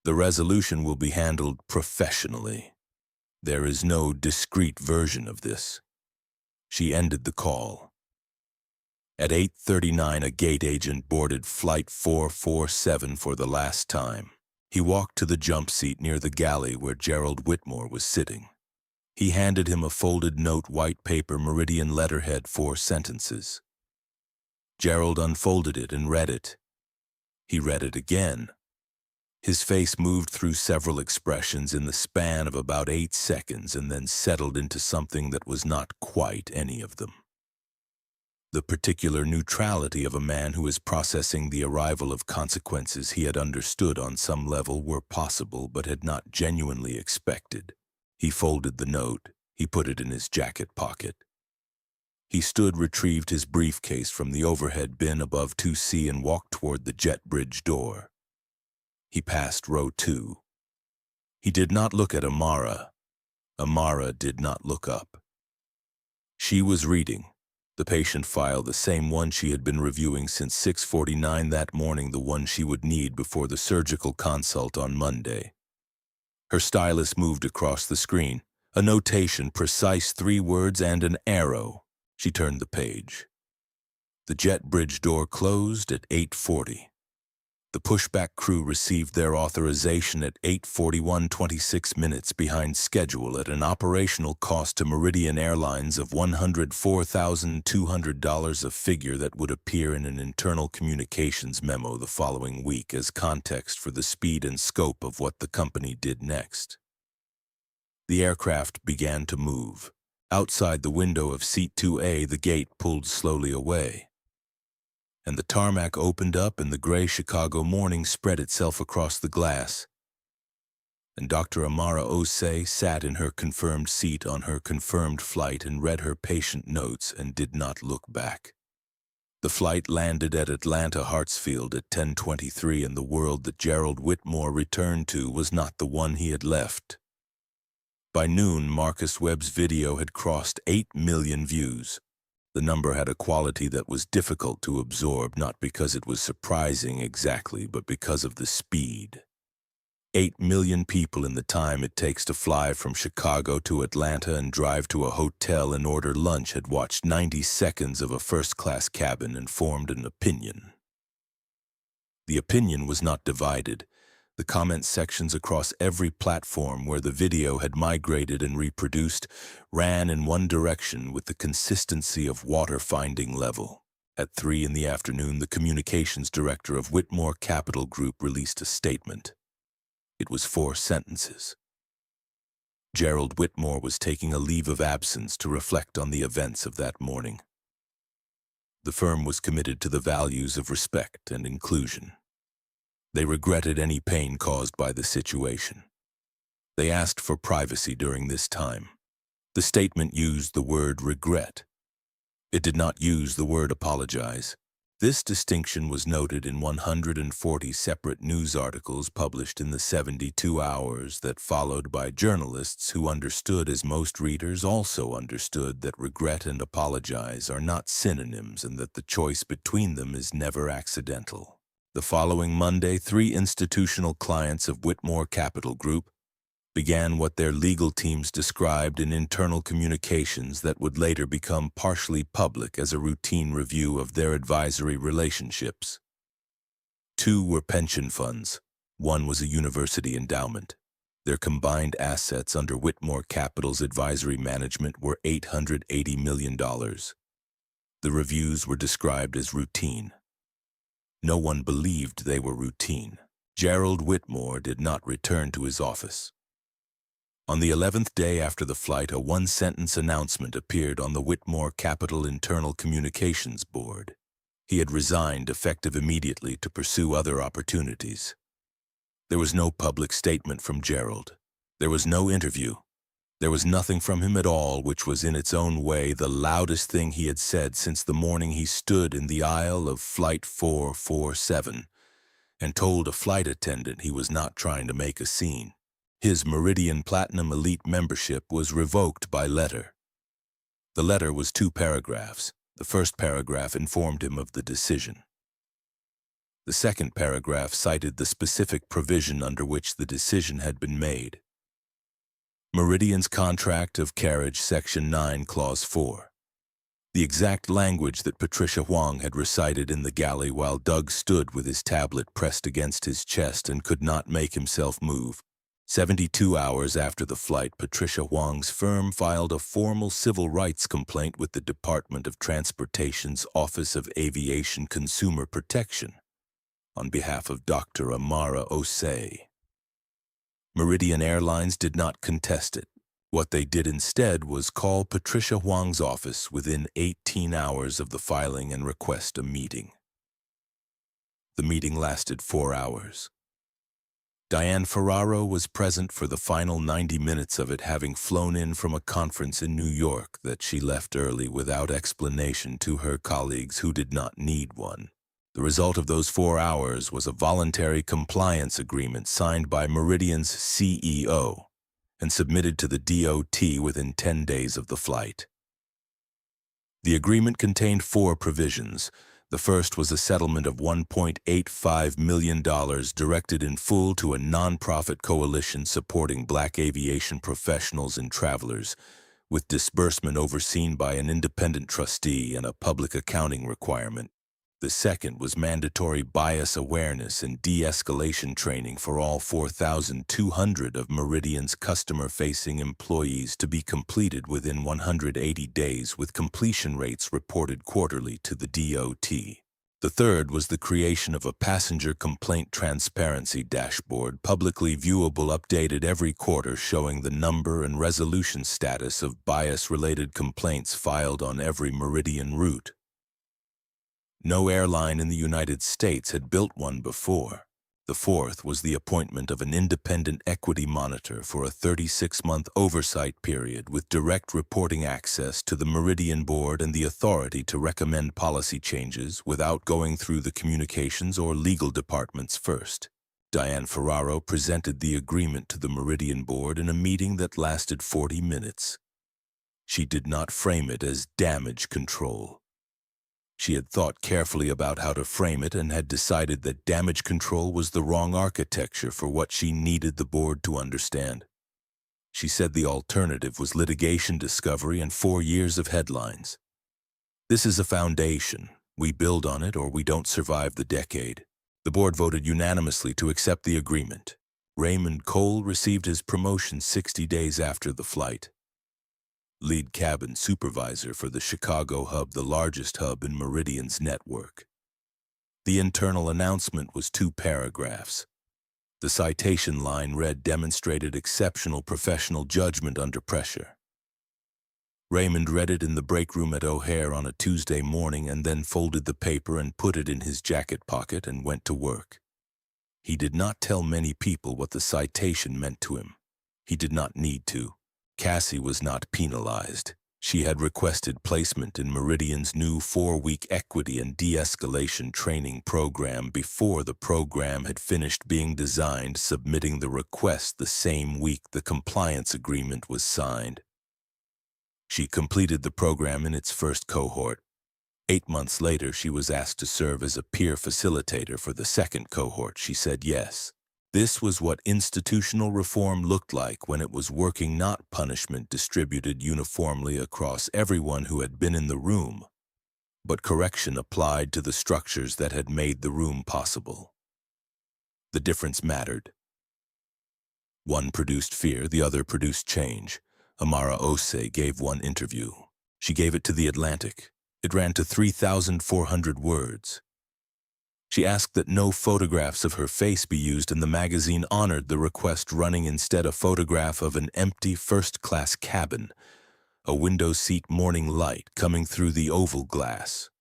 Speaker 1: The resolution will be handled professionally. There is no discreet version of this. She ended the call. At 8:39, a gate agent boarded Flight 447 for the last time. He walked to the jump seat near the galley where Gerald Whitmore was sitting. He handed him a folded note, white paper, Meridian letterhead, 4 sentences. Gerald unfolded it and read it. He read it again. His face moved through several expressions in the span of about 8 seconds and then settled into something that was not quite any of them. The particular neutrality of a man who is processing the arrival of consequences he had understood on some level were possible but had not genuinely expected. He folded the note. He put it in his jacket pocket. He stood, retrieved his briefcase from the overhead bin above 2C and walked toward the jet bridge door. He passed row 2. He did not look at Amara. Amara did not look up. She was reading the patient file, the same one she had been reviewing since 6:49 that morning, the one she would need before the surgical consult on Monday. Her stylus moved across the screen, a notation, precise 3 words, and an arrow. She turned the page. The jet bridge door closed at 8:40. The pushback crew received their authorization at 8:41, 26 minutes behind schedule, at an operational cost to Meridian Airlines of $104,200, a figure that would appear in an internal communications memo the following week as context for the speed and scope of what the company did next. The aircraft began to move. Outside the window of seat 2A, the gate pulled slowly away, and the tarmac opened up and the gray Chicago morning spread itself across the glass. And Dr. Amara Osei sat in her confirmed seat on her confirmed flight and read her patient notes and did not look back. The flight landed at Atlanta Hartsfield at 10:23, and the world that Gerald Whitmore returned to was not the one he had left. By noon, Marcus Webb's video had crossed 8 million views. The number had a quality that was difficult to absorb, not because it was surprising exactly, but because of the speed. 8 million people in the time it takes to fly from Chicago to Atlanta and drive to a hotel and order lunch had watched 90 seconds of a first-class cabin and formed an opinion. The opinion was not divided. The comment sections across every platform where the video had migrated and reproduced ran in one direction with the consistency of water finding level. At 3 in the afternoon, the communications director of Whitmore Capital Group released a statement. It was 4 sentences. Gerald Whitmore was taking a leave of absence to reflect on the events of that morning. The firm was committed to the values of respect and inclusion. They regretted any pain caused by the situation. They asked for privacy during this time. The statement used the word regret. It did not use the word apologize. This distinction was noted in 140 separate news articles published in the 72 hours that followed by journalists who understood, as most readers also understood, that regret and apologize are not synonyms and that the choice between them is never accidental. The following Monday, 3 institutional clients of Whitmore Capital Group began what their legal teams described in internal communications that would later become partially public as a routine review of their advisory relationships. 2 were pension funds. 1 was a university endowment. Their combined assets under Whitmore Capital's advisory management were $880 million. The reviews were described as routine. No one believed they were routine. Gerald Whitmore did not return to his office. On the 11th day after the flight, a 1-sentence announcement appeared on the Whitmore Capital Internal Communications Board. He had resigned effective immediately to pursue other opportunities. There was no public statement from Gerald. There was no interview. There was nothing from him at all, which was in its own way the loudest thing he had said since the morning he stood in the aisle of Flight 447 and told a flight attendant he was not trying to make a scene. His Meridian Platinum Elite membership was revoked by letter. The letter was 2 paragraphs. The first paragraph informed him of the decision. The second paragraph cited the specific provision under which the decision had been made. Meridian's Contract of Carriage, Section 9, Clause 4. The exact language that Patricia Huang had recited in the galley while Doug stood with his tablet pressed against his chest and could not make himself move. 72 hours after the flight, Patricia Huang's firm filed a formal civil rights complaint with the Department of Transportation's Office of Aviation Consumer Protection on behalf of Dr. Amara Osei. Meridian Airlines did not contest it. What they did instead was call Patricia Huang's office within 18 hours of the filing and request a meeting. The meeting lasted 4 hours. Diane Ferraro was present for the final 90 minutes of it, having flown in from a conference in New York that she left early without explanation to her colleagues who did not need one. The result of those 4 hours was a voluntary compliance agreement signed by Meridian's CEO and submitted to the DOT within 10 days of the flight. The agreement contained 4 provisions. The first was a settlement of $1.85 million directed in full to a nonprofit coalition supporting Black aviation professionals and travelers, with disbursement overseen by an independent trustee and a public accounting requirement. The second was mandatory bias awareness and de-escalation training for all 4,200 of Meridian's customer-facing employees to be completed within 180 days, with completion rates reported quarterly to the DOT. The third was the creation of a passenger complaint transparency dashboard, publicly viewable, updated every quarter, showing the number and resolution status of bias-related complaints filed on every Meridian route. No airline in the United States had built one before. The fourth was the appointment of an independent equity monitor for a 36-month oversight period with direct reporting access to the Meridian board and the authority to recommend policy changes without going through the communications or legal departments first. Diane Ferraro presented the agreement to the Meridian board in a meeting that lasted 40 minutes. She did not frame it as damage control. She had thought carefully about how to frame it and had decided that damage control was the wrong architecture for what she needed the board to understand. She said the alternative was litigation discovery and 4 years of headlines. This is a foundation. We build on it or we don't survive the decade. The board voted unanimously to accept the agreement. Raymond Cole received his promotion 60 days after the flight. Lead cabin supervisor for the Chicago hub, the largest hub in Meridian's network. The internal announcement was 2 paragraphs. The citation line read, "Demonstrated exceptional professional judgment under pressure." Raymond read it in the break room at O'Hare on a Tuesday morning and then folded the paper and put it in his jacket pocket and went to work. He did not tell many people what the citation meant to him. He did not need to. Cassie was not penalized. She had requested placement in Meridian's new 4-week equity and de-escalation training program before the program had finished being designed, submitting the request the same week the compliance agreement was signed. She completed the program in its first cohort. 8 months later, she was asked to serve as a peer facilitator for the second cohort. She said yes. This was what institutional reform looked like when it was working, not punishment distributed uniformly across everyone who had been in the room, but correction applied to the structures that had made the room possible. The difference mattered. One produced fear, the other produced change. Amara Osei gave one interview. She gave it to The Atlantic. It ran to 3,400 words. She asked that no photographs of her face be used, and the magazine honored the request, running instead a photograph of an empty first-class cabin, a window seat morning light coming through the oval glass.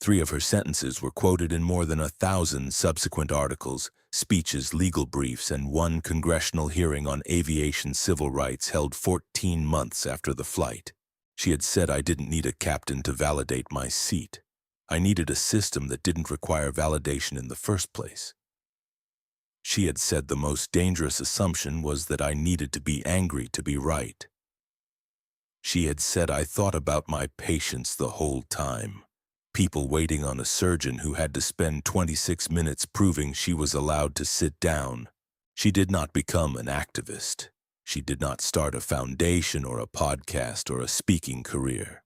Speaker 1: 3 of her sentences were quoted in more than 1,000 subsequent articles, speeches, legal briefs, and 1 congressional hearing on aviation civil rights held 14 months after the flight. She had said, "I didn't need a captain to validate my seat. I needed a system that didn't require validation in the first place." She had said the most dangerous assumption was that I needed to be angry to be right. She had said, "I thought about my patients the whole time. People waiting on a surgeon who had to spend 26 minutes proving she was allowed to sit down." She did not become an activist. She did not start a foundation or a podcast or a speaking career.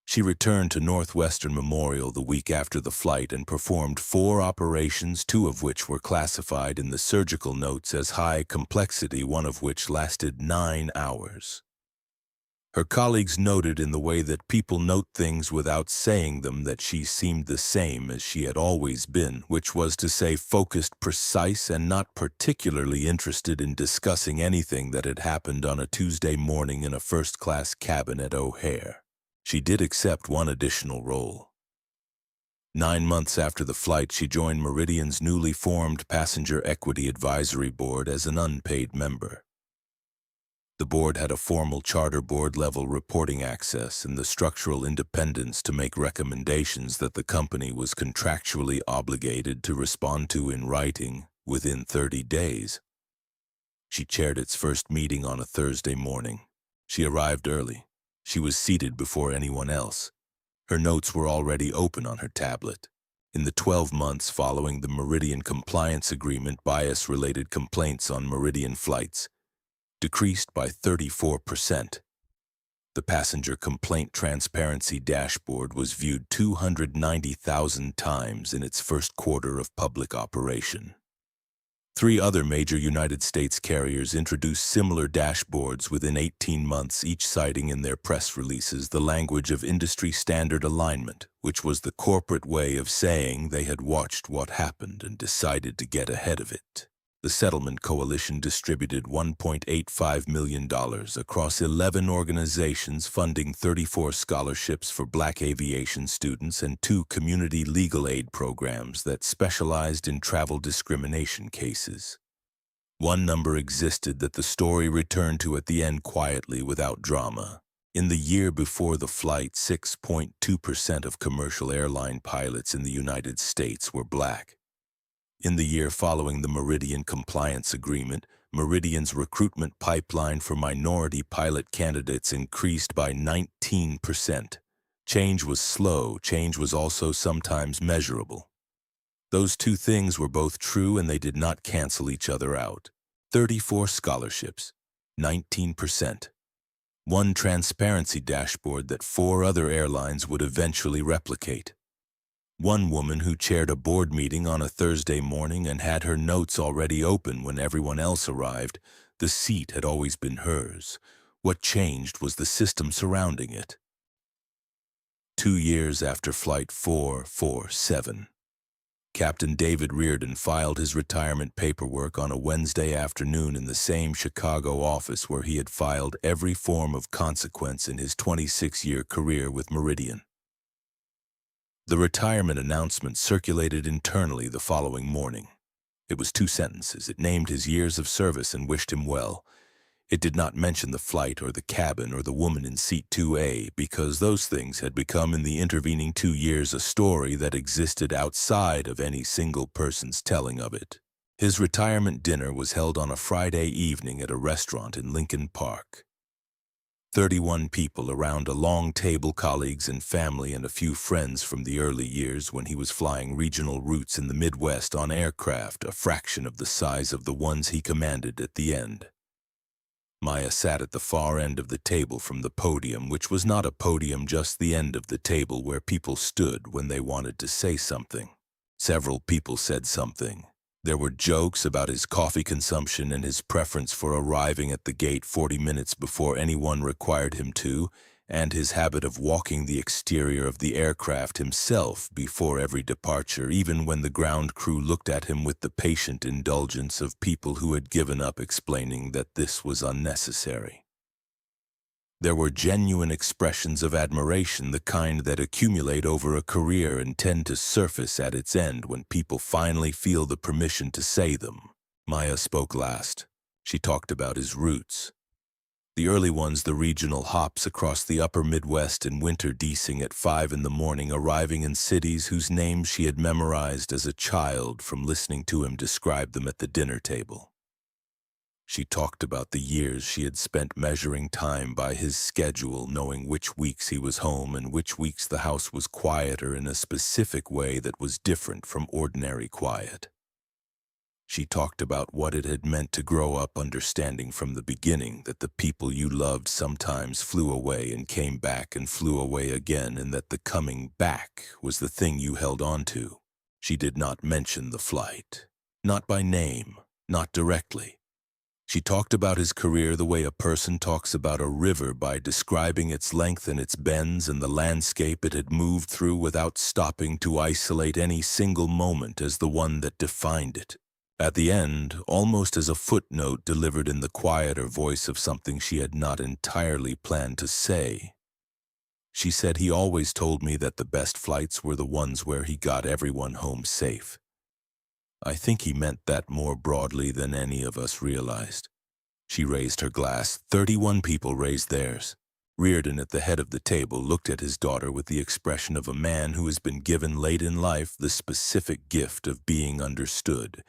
Speaker 1: She returned to Northwestern Memorial the week after the flight and performed 4 operations, 2 of which were classified in the surgical notes as high complexity, one of which lasted 9 hours. Her colleagues noted in the way that people note things without saying them that she seemed the same as she had always been, which was to say focused, precise, and not particularly interested in discussing anything that had happened on a Tuesday morning in a first-class cabin at O'Hare. She did accept one additional role. 9 months after the flight, she joined Meridian's newly formed Passenger Equity Advisory Board as an unpaid member. The board had a formal charter board-level reporting access and the structural independence to make recommendations that the company was contractually obligated to respond to in writing within 30 days. She chaired its first meeting on a Thursday morning. She arrived early. She was seated before anyone else. Her notes were already open on her tablet. In the 12 months following the Meridian Compliance Agreement, bias-related complaints on Meridian flights decreased by 34%. The Passenger Complaint Transparency Dashboard was viewed 290,000 times in its first quarter of public operation. 3 other major United States carriers introduced similar dashboards within 18 months, each citing in their press releases the language of industry standard alignment, which was the corporate way of saying they had watched what happened and decided to get ahead of it. The Settlement Coalition distributed $1.85 million across 11 organizations, funding 34 scholarships for Black aviation students and 2 community legal aid programs that specialized in travel discrimination cases. One number existed that the story returned to at the end quietly without drama. In the year before the flight, 6.2% of commercial airline pilots in the United States were Black. In the year following the Meridian Compliance Agreement, Meridian's recruitment pipeline for minority pilot candidates increased by 19%. Change was slow. Change was also sometimes measurable. Those 2 things were both true, and they did not cancel each other out. 34 scholarships, 19%. One transparency dashboard that 4 other airlines would eventually replicate. One woman who chaired a board meeting on a Thursday morning and had her notes already open when everyone else arrived. The seat had always been hers. What changed was the system surrounding it. 2 years after Flight 447, Captain David Reardon filed his retirement paperwork on a Wednesday afternoon in the same Chicago office where he had filed every form of consequence in his 26-year career with Meridian. The retirement announcement circulated internally the following morning. It was 2 sentences. It named his years of service and wished him well. It did not mention the flight or the cabin or the woman in seat 2A, because those things had become in the intervening 2 years a story that existed outside of any single person's telling of it. His retirement dinner was held on a Friday evening at a restaurant in Lincoln Park. 31 people around a long table, colleagues and family, and a few friends from the early years when he was flying regional routes in the Midwest on aircraft a fraction of the size of the ones he commanded at the end. Maya sat at the far end of the table from the podium, which was not a podium, just the end of the table where people stood when they wanted to say something. Several people said something. There were jokes about his coffee consumption and his preference for arriving at the gate 40 minutes before anyone required him to, and his habit of walking the exterior of the aircraft himself before every departure, even when the ground crew looked at him with the patient indulgence of people who had given up, explaining that this was unnecessary. There were genuine expressions of admiration, the kind that accumulate over a career and tend to surface at its end when people finally feel the permission to say them. Maya spoke last. She talked about his roots. The early ones, the regional hops across the upper Midwest in winter, deicing at 5 in the morning, arriving in cities whose names she had memorized as a child from listening to him describe them at the dinner table. She talked about the years she had spent measuring time by his schedule, knowing which weeks he was home and which weeks the house was quieter in a specific way that was different from ordinary quiet. She talked about what it had meant to grow up understanding from the beginning that the people you loved sometimes flew away and came back and flew away again, and that the coming back was the thing you held on to. She did not mention the flight. Not by name, not directly. She talked about his career the way a person talks about a river, by describing its length and its bends and the landscape it had moved through without stopping to isolate any single moment as the one that defined it. At the end, almost as a footnote delivered in the quieter voice of something she had not entirely planned to say, she said, "He always told me that the best flights were the ones where he got everyone home safe." I think he meant that more broadly than any of us realized. She raised her glass. 31 people raised theirs. Reardon, at the head of the table, looked at his daughter with the expression of a man who has been given late in life the specific gift of being understood,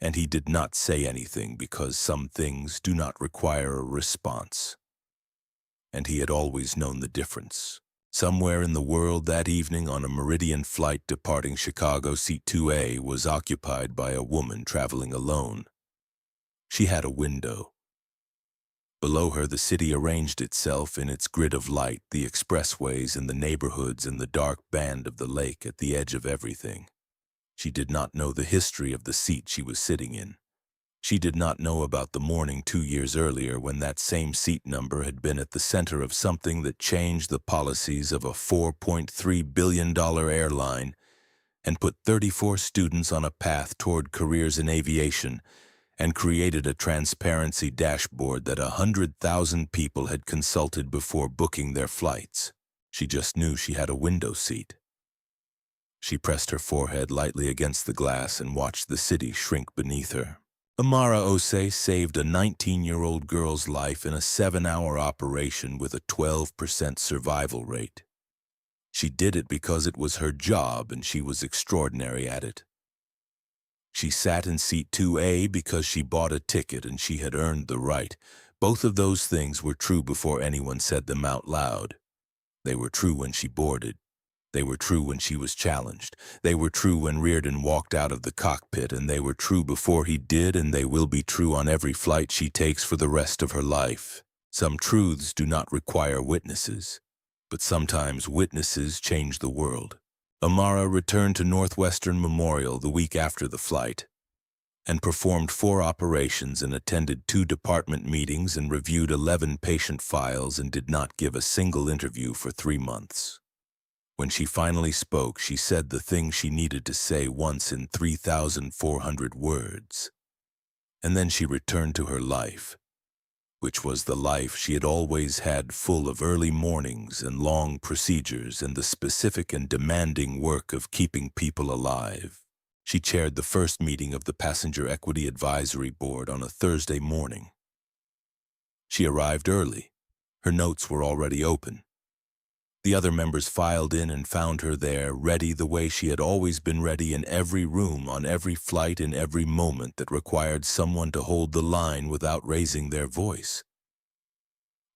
Speaker 1: and he did not say anything because some things do not require a response. And he had always known the difference. Somewhere in the world that evening, on a Meridian flight departing Chicago, seat 2A was occupied by a woman traveling alone. She had a window. Below her, the city arranged itself in its grid of light, the expressways and the neighborhoods and the dark band of the lake at the edge of everything. She did not know the history of the seat she was sitting in. She did not know about the morning 2 years earlier when that same seat number had been at the center of something that changed the policies of a $4.3 billion airline and put 34 students on a path toward careers in aviation, and created a transparency dashboard that 100,000 people had consulted before booking their flights. She just knew she had a window seat. She pressed her forehead lightly against the glass and watched the city shrink beneath her. Amara Osei saved a 19-year-old girl's life in a 7-hour operation with a 12% survival rate. She did it because it was her job and she was extraordinary at it. She sat in seat 2A because she bought a ticket and she had earned the right. Both of those things were true before anyone said them out loud. They were true when she boarded. They were true when she was challenged. They were true when Reardon walked out of the cockpit, and they were true before he did, and they will be true on every flight she takes for the rest of her life. Some truths do not require witnesses, but sometimes witnesses change the world. Amara returned to Northwestern Memorial the week after the flight and performed 4 operations and attended 2 department meetings and reviewed 11 patient files and did not give a single interview for 3 months. When she finally spoke, she said the thing she needed to say once in 3,400 words. And then she returned to her life, which was the life she had always had, full of early mornings and long procedures and the specific and demanding work of keeping people alive. She chaired the first meeting of the Passenger Equity Advisory Board on a Thursday morning. She arrived early. Her notes were already open. The other members filed in and found her there, ready the way she had always been ready, in every room, on every flight, in every moment that required someone to hold the line without raising their voice.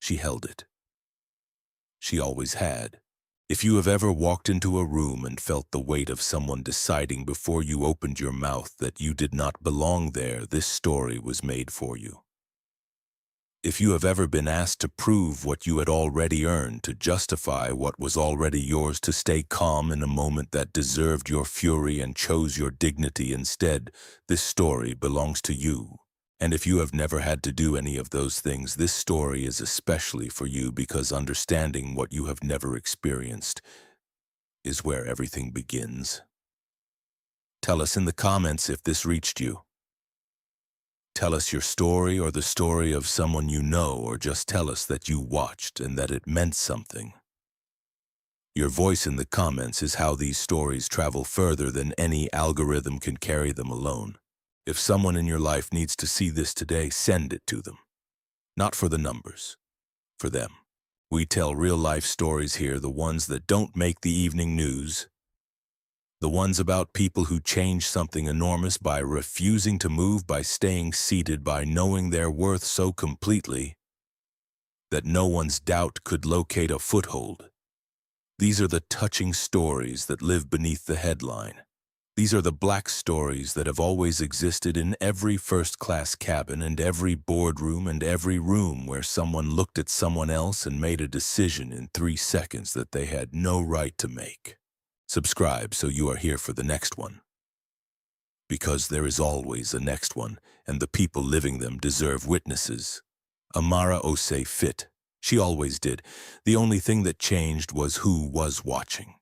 Speaker 1: She held it. She always had. If you have ever walked into a room and felt the weight of someone deciding before you opened your mouth that you did not belong there, this story was made for you. If you have ever been asked to prove what you had already earned, to justify what was already yours, to stay calm in a moment that deserved your fury and chose your dignity instead, this story belongs to you. And if you have never had to do any of those things, this story is especially for you, because understanding what you have never experienced is where everything begins. Tell us in the comments if this reached you. Tell us your story or the story of someone you know, or just tell us that you watched and that it meant something. Your voice in the comments is how these stories travel further than any algorithm can carry them alone. If someone in your life needs to see this today, send it to them. Not for the numbers, for them. We tell real-life stories here, the ones that don't make the evening news. The ones about people who change something enormous by refusing to move, by staying seated, by knowing their worth so completely that no one's doubt could locate a foothold. These are the touching stories that live beneath the headline. These are the black stories that have always existed in every first-class cabin and every boardroom and every room where someone looked at someone else and made a decision in 3 seconds that they had no right to make. Subscribe so you are here for the next one. Because there is always a next one, and the people living them deserve witnesses. Amara Osei fit. She always did. The only thing that changed was who was watching.